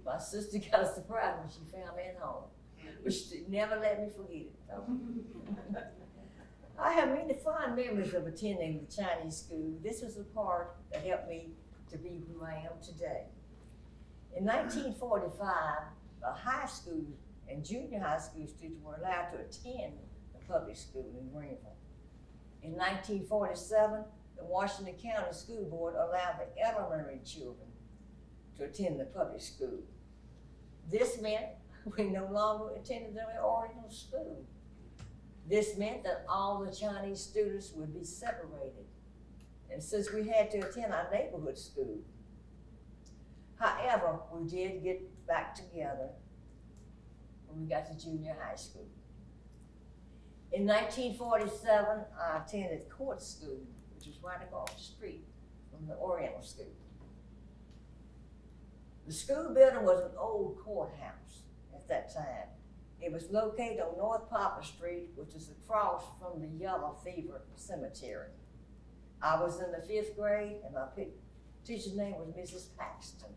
My sister got a surprise when she found me at home, but she never let me forget it, though. I have many fond memories of attending the Chinese school. This was a part that helped me to be who I am today. In 1945, the high school and junior high school students were allowed to attend the public school in Greenville. In 1947, the Washington County School Board allowed the elementary children to attend the public school. This meant we no longer attended the oriental school. This meant that all the Chinese students would be separated, and since we had to attend our neighborhood school. However, we did get back together when we got to junior high school. In 1947, I attended court school, which was right across the street from the Oriental School. The school building was an old courthouse at that time. It was located on North Poplar Street, which is across from the Yellow Fever Cemetery. I was in the 5th grade, and my teacher's name was Mrs. Paxton.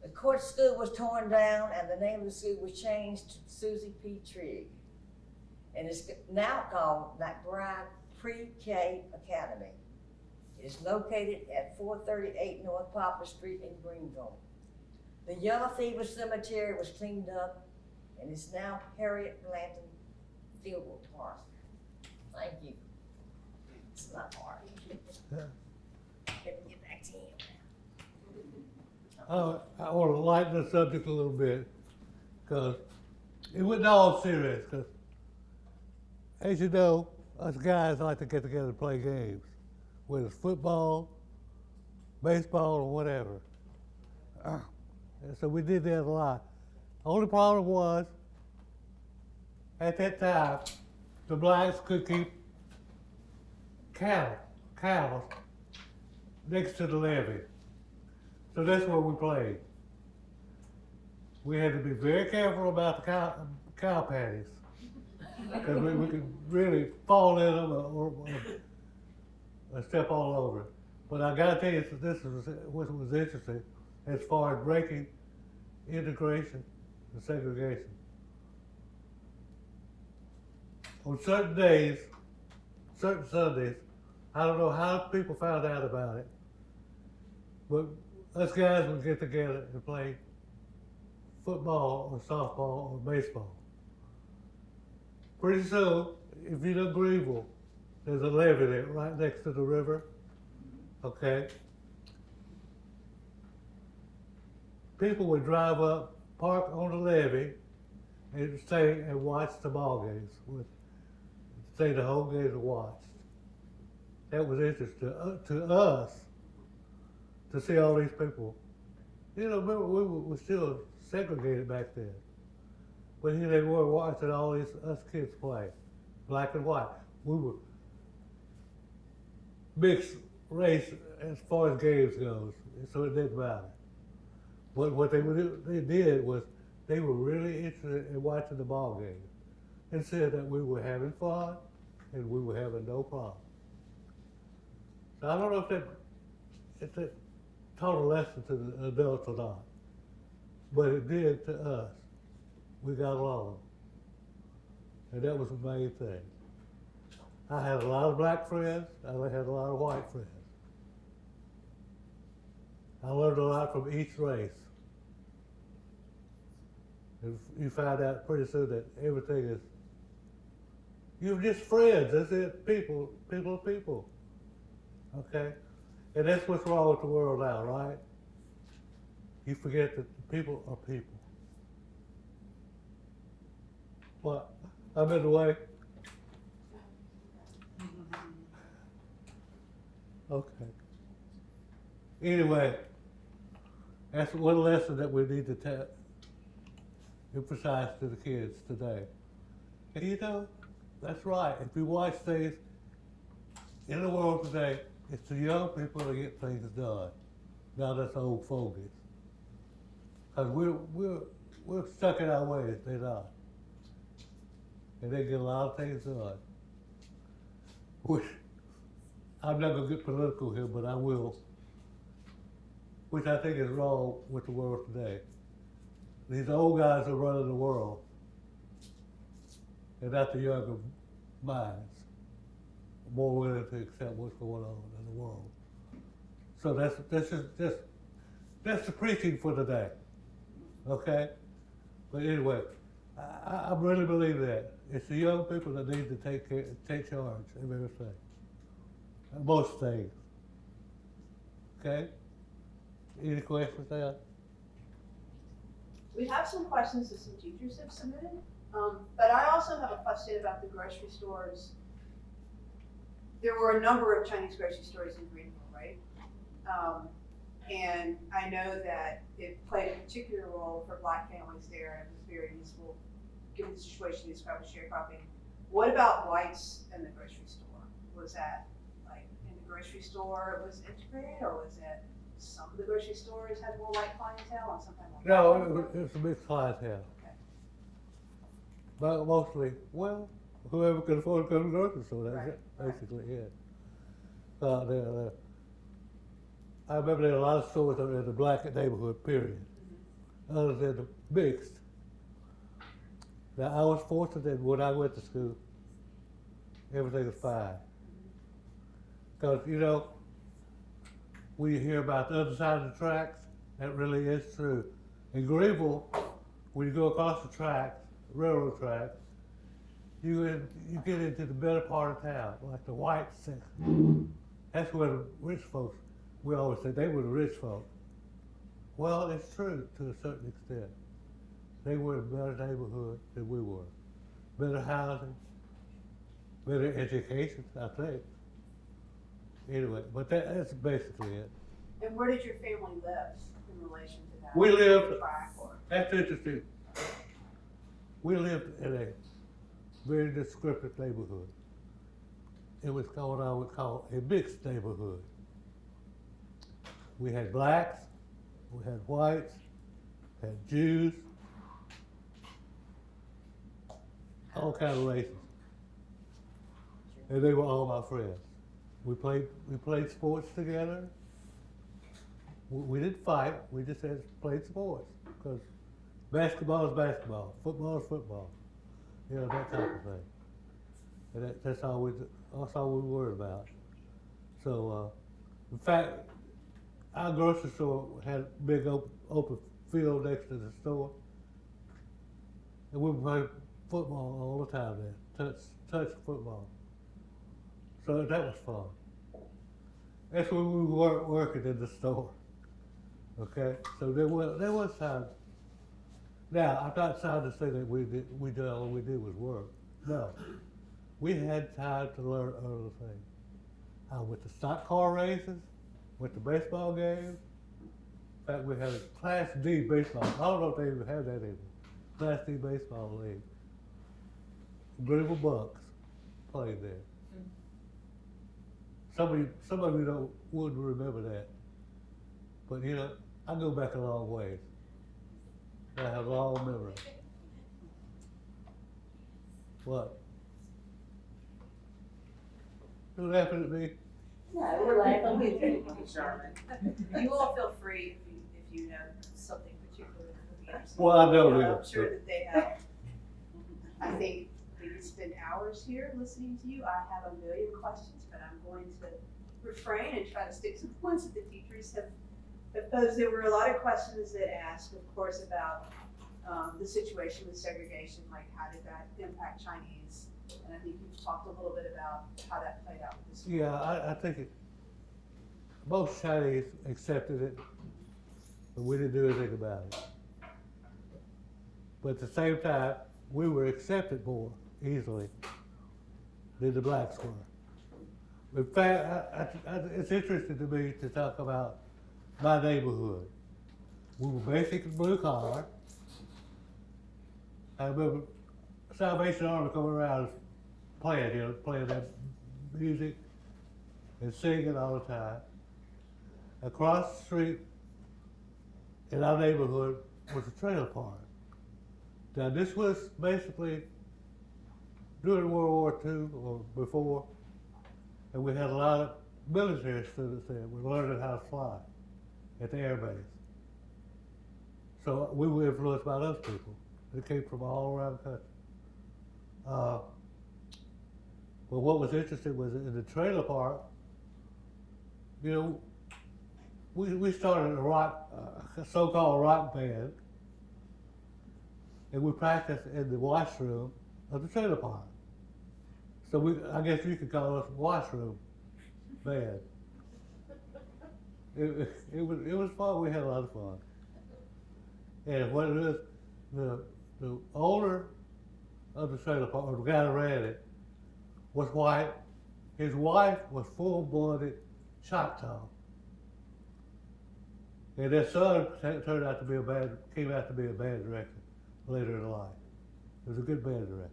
The court school was torn down, and the name of the school was changed to Susie P. Trigg. And it's now called McBride Pre-K Academy. It is located at 438 North Poplar Street in Greenville. The Yellow Fever Cemetery was cleaned up, and it's now Harriet Blanton Field Park. Thank you. It's not hard. Let me get back to him. I want to lighten the subject a little bit, because it wasn't all serious, because as you know, us guys like to get together and play games, whether it's football, baseball, or whatever. And so we did that a lot. Only problem was, at that time, the blacks could keep cattle next to the levee. So that's where we played. We had to be very careful about the cow patties, because we could really fall in them or step all over it. But I gotta tell you, this was what was interesting as far as breaking integration and segregation. On certain days, certain Sundays, I don't know how people found out about it, but us guys would get together and play football or softball or baseball. Pretty soon, if you know Greenville, there's a levee there right next to the river, okay? People would drive up, park on the levee, and stay and watch the ball games. Stay the whole game and watch. That was interesting to us to see all these people. You know, remember we were still segregated back then. But here they were watching all these us kids play, black and white. We were mixed race as far as games goes, so it didn't matter. But what they did was they were really interested in watching the ball game and said that we were having fun and we were having no problem. So I don't know if that taught a lesson to the adults or not, but it did to us. We got along, and that was the main thing. I had a lot of black friends, and I had a lot of white friends. I learned a lot from each race. And you find out pretty soon that everything is, you're just friends, that's it, people, okay? And that's what's wrong with the world now, right? you forget that people are people. What? I'm in the way? Okay. Anyway, that's one lesson that we need to emphasize to the kids today. And you know, that's right. If you watch things in the world today, it's the young people that get things done. Now that's old fogies. Because we're stuck in our ways, they're not. And they get a lot of things done. Which, I'm not gonna get political here, but I will. Which I think is wrong with the world today. These old guys are running the world, and not the younger minds, more willing to accept what's going on in the world. So that's the preaching for today, okay? But anyway, I really believe that it's the young people that need to take charge of everything, most things. Okay? Any questions there? We have some questions that some teachers have submitted, but I also have a question about the grocery stores. There were a number of Chinese grocery stores in Greenville, right? And I know that it played a particular role for Black families there, and it was very useful given the situation you described with sharecropping. What about whites in the grocery store? Was that like in the grocery store it was integrated, or was it some of the grocery stores had more white clientele and sometimes more No, black clientele? it was a mixed clientele. Okay. But mostly, well, whoever could afford to go to the grocery store, that's Right, it, right. basically, yeah. I remember there were a lot of stores that were in the black neighborhood, period. Others in the mixed. Now, I was fortunate that when I went to school, everything was fine. Because, you know, when you hear about the other side of the tracks, that really is true. In Greenville, when you go across the tracks, railroad tracks, you get into the better part of town, like the white section. That's where the rich folks, we always say they were the rich folks. Well, it's true to a certain extent. They were in a better neighborhood than we were. Better housing, better education, I think. Anyway, but that's basically it. And where did your family live in relation to that? We lived, Track or? that's interesting. We lived in a very descriptive neighborhood. It was what I would call a mixed neighborhood. We had blacks, we had whites, had Jews, all kinds of races. And they were all my friends. We played sports together. We didn't fight, we just played sports. Because basketball is basketball, football is football. You know, that type of thing. And that's all we worried about. So, in fact, our grocery store had a big open field next to the store. And we played football all the time there, touch football. So that was fun. That's when we weren't working in the store. Okay? So there was time. Now, I'm not trying to say that all we did was work. No. We had time to learn other things. I went to stock car races, went to baseball games. In fact, we had a Class D baseball. I don't know if they even have that anymore. Class D baseball league. Greenville Bucks played there. Some of you wouldn't remember that. But you know, I go back a long ways. I have a long memory. What? You laughing at me? No, we're laughing with you, Sherman. You all feel free if you know something particular that would be interesting. Well, I know You that. I'm sure that they have. I think we could spend hours here listening to you. I have a million questions, but I'm going to refrain and try to stick to the ones that the teachers have posed. There were a lot of questions that asked, of course, about the situation with segregation, like how did that impact Chinese? And I think you've talked a little bit about how that played out with the school. Yeah, I think most Chinese accepted it. but we didn't do anything about it. But at the same time, we were accepted more easily than the blacks were. In fact, it's interesting to me to talk about my neighborhood. We were basically blue collar. I remember Salvation Army coming around playing that music and singing all the time. Across the street in our neighborhood was a trailer park. Now this was basically during World War II or before, and we had a lot of military students there. We learning how to fly at the air base. So we were influenced by those people. They came from all around the country. But what was interesting was in the trailer park, you know, we started a so-called rock band, and we practiced in the washroom of the trailer park. So I guess you could call us washroom band. It was fun. We had a lot of fun. And what it is, the owner of the trailer park, or the guy that ran it, was white. His wife was full-blooded Choctaw. And their son came out to be a band director later in life. He was a good band director.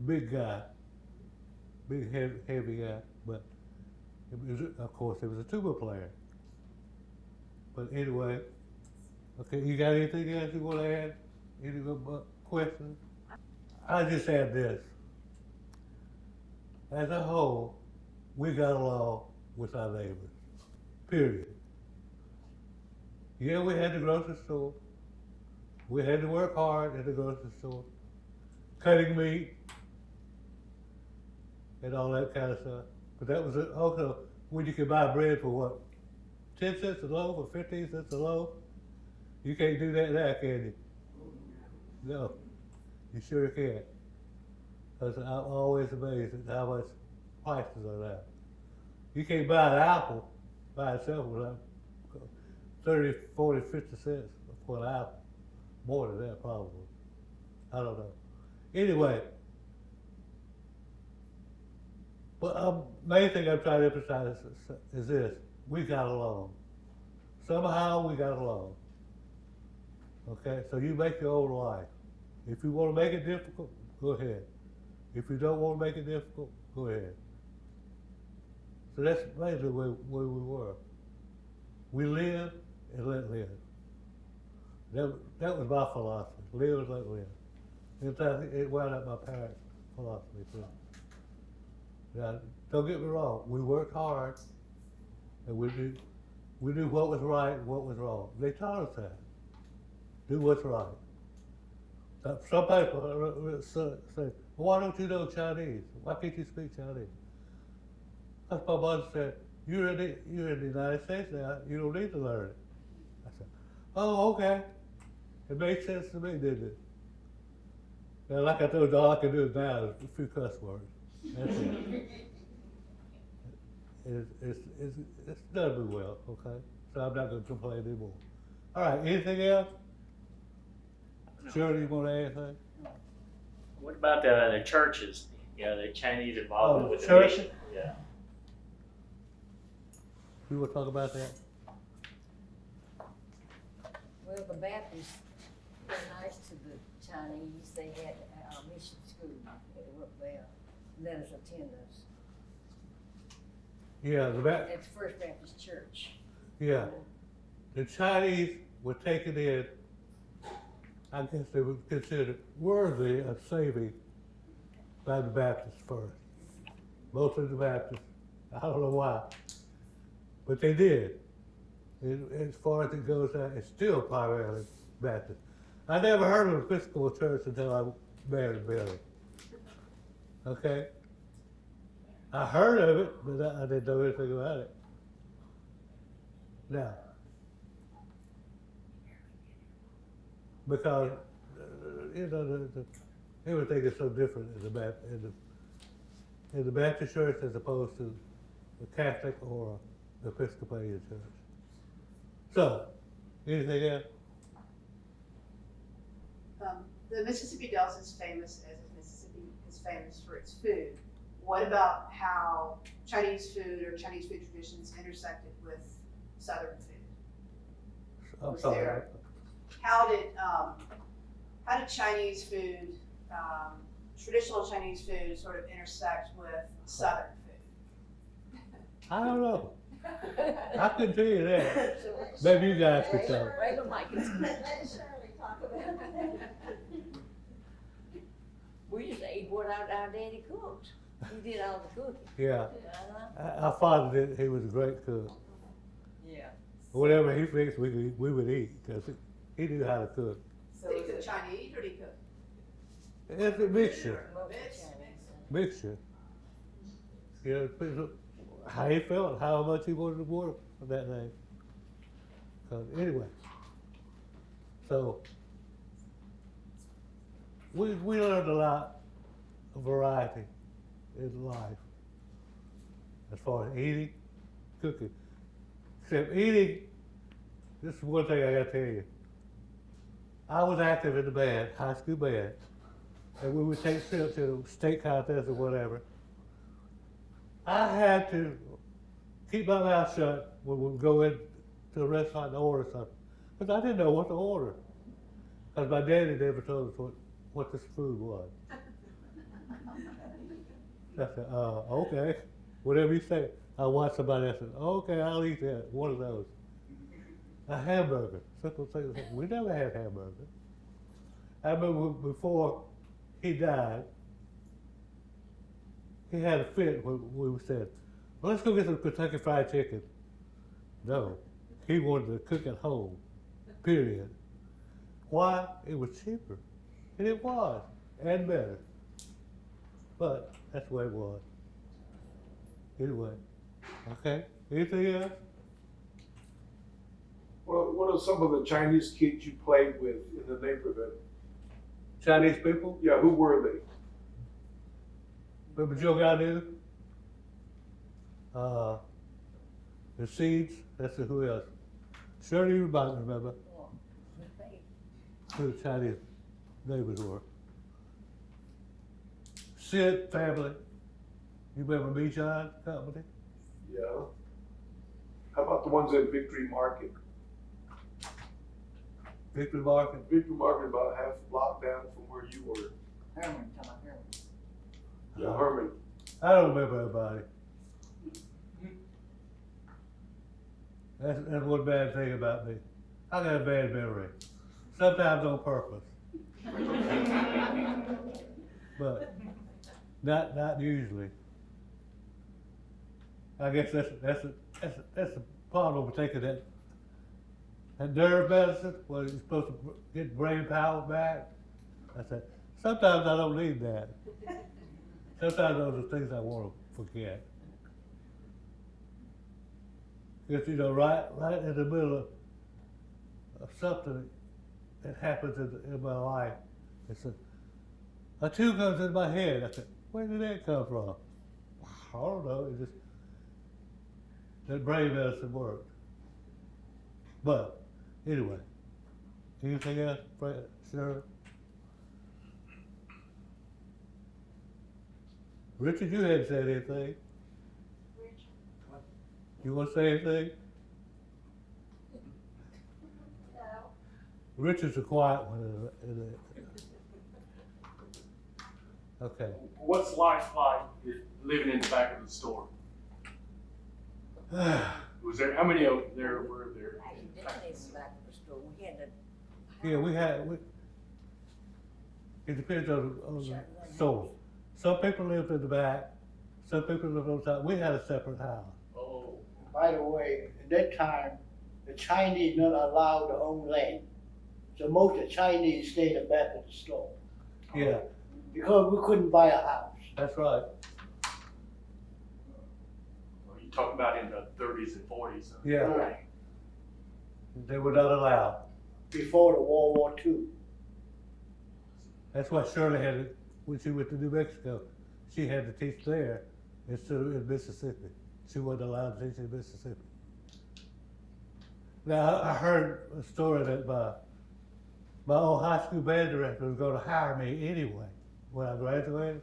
Big guy, big heavy guy, but of course he was a tuba player. But anyway, okay, you got anything else you want to add? Any questions? I just add this. As a whole, we got along with our neighbors, period. Yeah, we had the grocery store. We had to work hard at the grocery store, cutting meat and all that kind of stuff. But that was also when you could buy bread for what, 10 cents a loaf or 15 cents a loaf? You can't do that now, can you? No, you sure can't. Because I'm always amazed at how much prices are now. You can't buy an apple by itself without 30, 40, 50 cents for an apple. More than that, probably. I don't know. Anyway, but main thing I'm trying to emphasize is this. We got along. Somehow we got along. Okay, so you make your own life. If you want to make it difficult, go ahead. If you don't want to make it difficult, go ahead. So that's basically where we were. We live and let live. That was my philosophy. Live and let live. In fact, it wound up my parents' philosophy too. Now, don't get me wrong. We worked hard, and we knew what was right and what was wrong. They taught us that. Do what's right. Some people say, well, why don't you know Chinese? Why can't you speak Chinese? That's my mother said, you're in the United States now, you don't need to learn it. I said, oh, okay. It made sense to me, didn't it? Now, like I told you, all I can do now is a few cuss words. That's it. It's done me well, okay? So I'm not going to complain anymore. All right, anything else? Shirley, you want to add anything? What about the churches? You know, the Chinese involvement with the church? mission? Yeah. You want to talk about that? Well, the Baptists were nice to the Chinese. They had our mission school. They were up there. Let us attend us. Yeah, At the First Baptist Church. yeah. The Chinese were taken in. I guess they were considered worthy of saving by the Baptists first. Mostly the Baptists. I don't know why, but they did. And as far as it goes, it's still primarily Baptist. I never heard of an Episcopal church until I married Billy. Okay? I heard of it, but I didn't know anything about it. Now, because you know everything is so different in the Baptist church as opposed to the Catholic or Episcopalian church. So, anything else? The Mississippi Delta is famous, as Mississippi is famous for its food. What about how Chinese food or Chinese food traditions intersected with Southern food? I'm Was sorry. there- How did Chinese food, traditional Chinese food, sort of intersect with Southern food? I don't know. I couldn't tell you that. Maybe you guys could tell. Right on, Mike. Let Shirley talk about that. We used to eat what our daddy cooked. He did all the cooking. Yeah. Uh-huh. Our father did, he was a great cook. Yeah. Whatever he fixed, we would eat, because he knew how to cook. Did he cook Chinese or did he cook? It's a mixture, Mix. mixture. You know, it depends on how he felt, how much he wanted to work on that day. Anyway, so we learned a lot of variety in life as far as eating, cooking. Except eating, this is one thing I gotta tell you. I was active in the band, high school band, and we would take trips to state contests or whatever. I had to keep my mouth shut when we would go into a restaurant and order something, because I didn't know what to order. Because my daddy never told us what this food was. I said, okay, whatever you say. I watched somebody else and said, okay, I'll eat that, one of those. A hamburger, simple thing. We never had hamburger. I remember before he died, he had a fit when we said, well, let's go get some Kentucky Fried Chicken. No, he wanted to cook at home, period. Why? It was cheaper. And it was, and better. But that's the way it was. Anyway, okay, anything else? What are some of the Chinese kids you played with in the neighborhood? Chinese people? Yeah, who were they? Remember Joe Gadu? The Seeds, that's who else? Shirley, you might remember who the Chinese neighbors were. Sid family. You remember Me John Company? Yeah. How about the ones in Victory Market? Victory Market? Victory Market about half a block down from where you were. Herman, come on, Herman. Yeah, Herman. I don't remember everybody. That's one bad thing about me. I got a bad memory. Sometimes on purpose. But not usually. I guess that's the problem with taking that nerve medicine where you're supposed to get brain power back. I said, sometimes I don't need that. Sometimes those are things I want to forget. Because, you know, right in the middle of something that happens in my life, it's a tune comes in my head. I said, where did that come from? I don't know. It just, that brain medicine worked. But anyway, anything else, Shirley? Richard, you hadn't said anything. You want to say anything? No. Richard's a quiet one. Okay. What's life like living in the back of the store? Was there, how many of there were there? Back in the days, back in the store, we had to. Yeah, it depends on the store. Some people lived in the back, some people lived on top. We had a separate house. Oh, By the way, at that time, the Chinese not allowed to own land. So most of the Chinese stayed in the back of the store Yeah, because we couldn't buy a house. that's right. well, you talk about in the 30s and 40s. Yeah, Right. they were not allowed. Before the World War II. That's why Shirley had to, when she went to New Mexico, she had to teach there instead of in Mississippi. she wasn't allowed to teach in Mississippi. Now, I heard a story that my old high school band director was gonna hire me anyway when I graduated.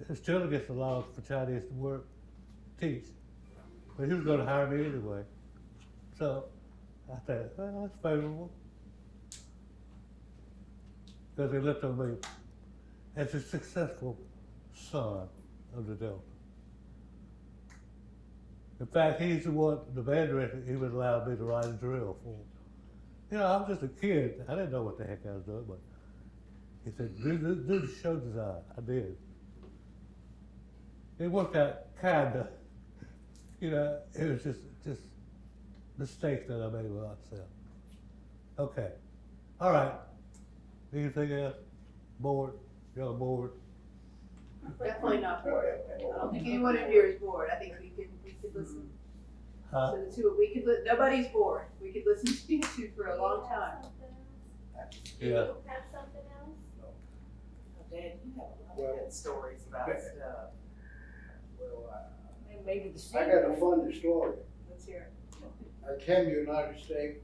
It's still against the law for Chinese to work, teach, but he was gonna hire me anyway. So I thought, well, that's favorable. Because he looked on me as a successful son of the Delta. In fact, he's the one, the band director, he would allow me to write a drill for him. You know, I was just a kid. I didn't know what the heck I was doing, but he said, do the show design. I did. It worked out kinda. You know, it was just mistakes that I made with myself. Okay. All right. Anything else? Bored? Y'all bored? Definitely not bored. I don't think anyone in here is bored. I think we could listen. Huh? So the two, nobody's bored. We could listen to you two for a long time. Yeah. Have something else? Dad, you have a lot Well, of good stories about stuff. Well, And maybe the I got a funny story. Let's hear it. I came to the United States.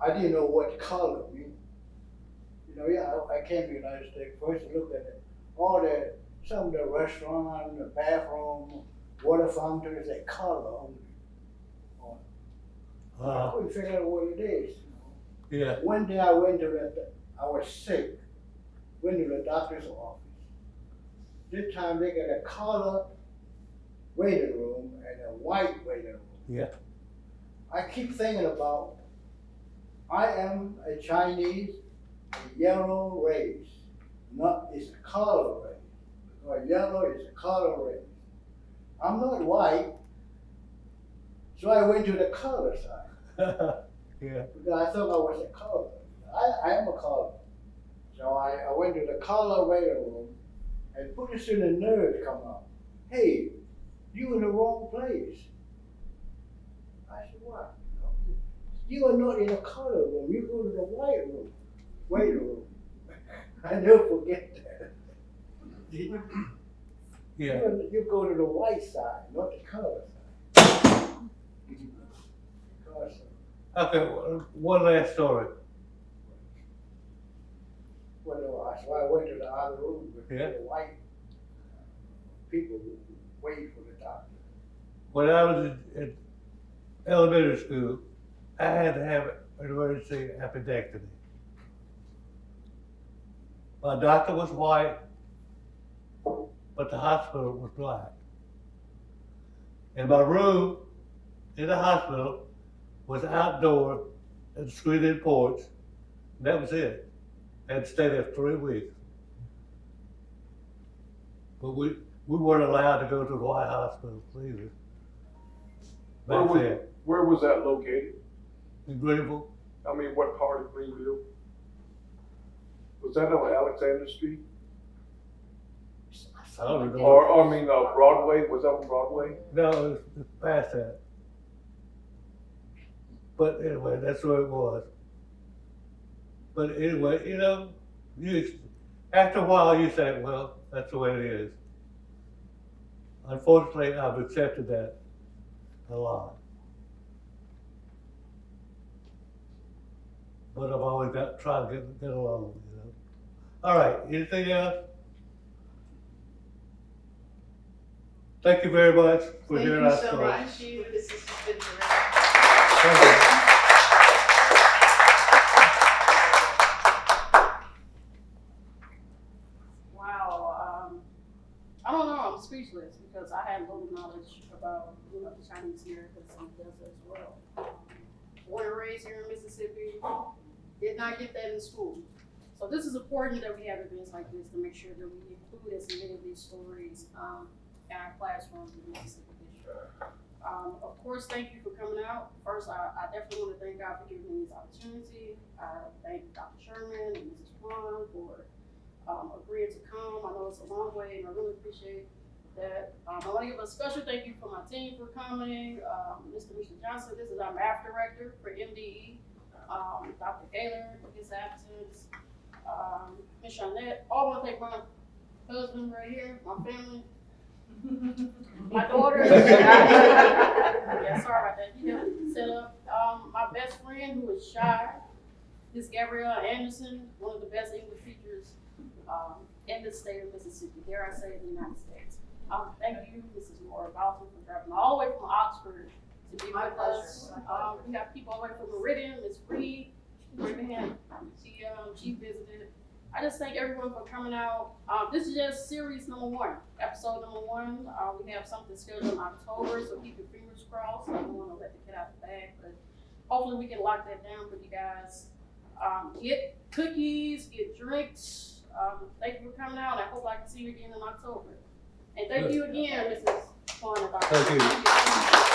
I didn't know what color mean. You know, yeah, I came to the United States. First, I looked at it, some of the restaurant, the bathroom, water fountains, they color only. I couldn't figure out what it is. You know. Yeah. One day I was sick. Went to the doctor's office. This time they got a color waiting room and a white waiting room. Yeah. I keep thinking about, I am a Chinese, a yellow race. It's a color race. Or yellow is a color race. I'm not white, so I went to the color side. Yeah. Because I thought I was a color. I am a color. So I went to the color waiting room, and pretty soon the nurse come up. Hey, you in the wrong place. I said, what? You are not in a color room. You go to the white room, waiting room. I never forget that. Yeah. You go to the white side, not the color side. Because, Okay, one last story. so I went to the other room with Yeah. the white people waiting for the doctor. When I was in elementary school, I had to have an emergency appendectomy. My doctor was white, but the hospital was black. And my room in the hospital was outdoor and screened-in porch. And that was it. I had to stay there for 3 weeks. But we weren't allowed to go to the white hospital either. Back then, Where was that located? in Greenville. I mean, what part of Greenville? Was that on Alexander Street? I don't know. Or, I mean, Broadway? Was that on Broadway? No, it's past that. But anyway, that's where it was. But anyway, you know, after a while you say, well, that's the way it is. Unfortunately, I've accepted that a lot. But I've always tried to get along, you know. All right, anything else? Thank you very much for hearing our story. Thank you so much. This has been terrific. Thank you. Wow, I don't know, I'm speechless because I had little knowledge about, you know, the Chinese Americans and the desert as well. Born and raised here in Mississippi, did not get that in school. So this is important that we have events like this to make sure that we include as many of these stories in our classrooms in Mississippi history. Of course, thank you for coming out. First, I definitely want to thank God for giving me this opportunity. I thank Dr. Sherman and Mrs. Kwan for agreeing to come. I know it's a long way, and I really appreciate that. I want to give a special thank you for my team for coming. Mr. Johnson, this is our math director for MDE. Dr. Gaylor for his absence. Ms. Shanette, all want to thank my husband right here, my family, my daughter. Yeah, sorry about that. He helped set up. My best friend who is shy, Miss Gabrielle Anderson, one of the best English teachers in the state of Mississippi, dare I say in the United States. Thank you, Mrs. Laura Bowson, for driving all the way from Oxford to be My with us. pleasure. We have people all the way from Meridian, Miss Reed, Birmingham. She visited. I just thank everyone for coming out. This is just series number 1, episode number 1. We have something scheduled in October, so keep your fingers crossed. I don't want to let the cat out the bag, but hopefully we can lock that down for you guys. Get cookies, get drinks. Thank you for coming out. I hope I can see you again in October. And thank you again, Mrs. Kwan. Thank you.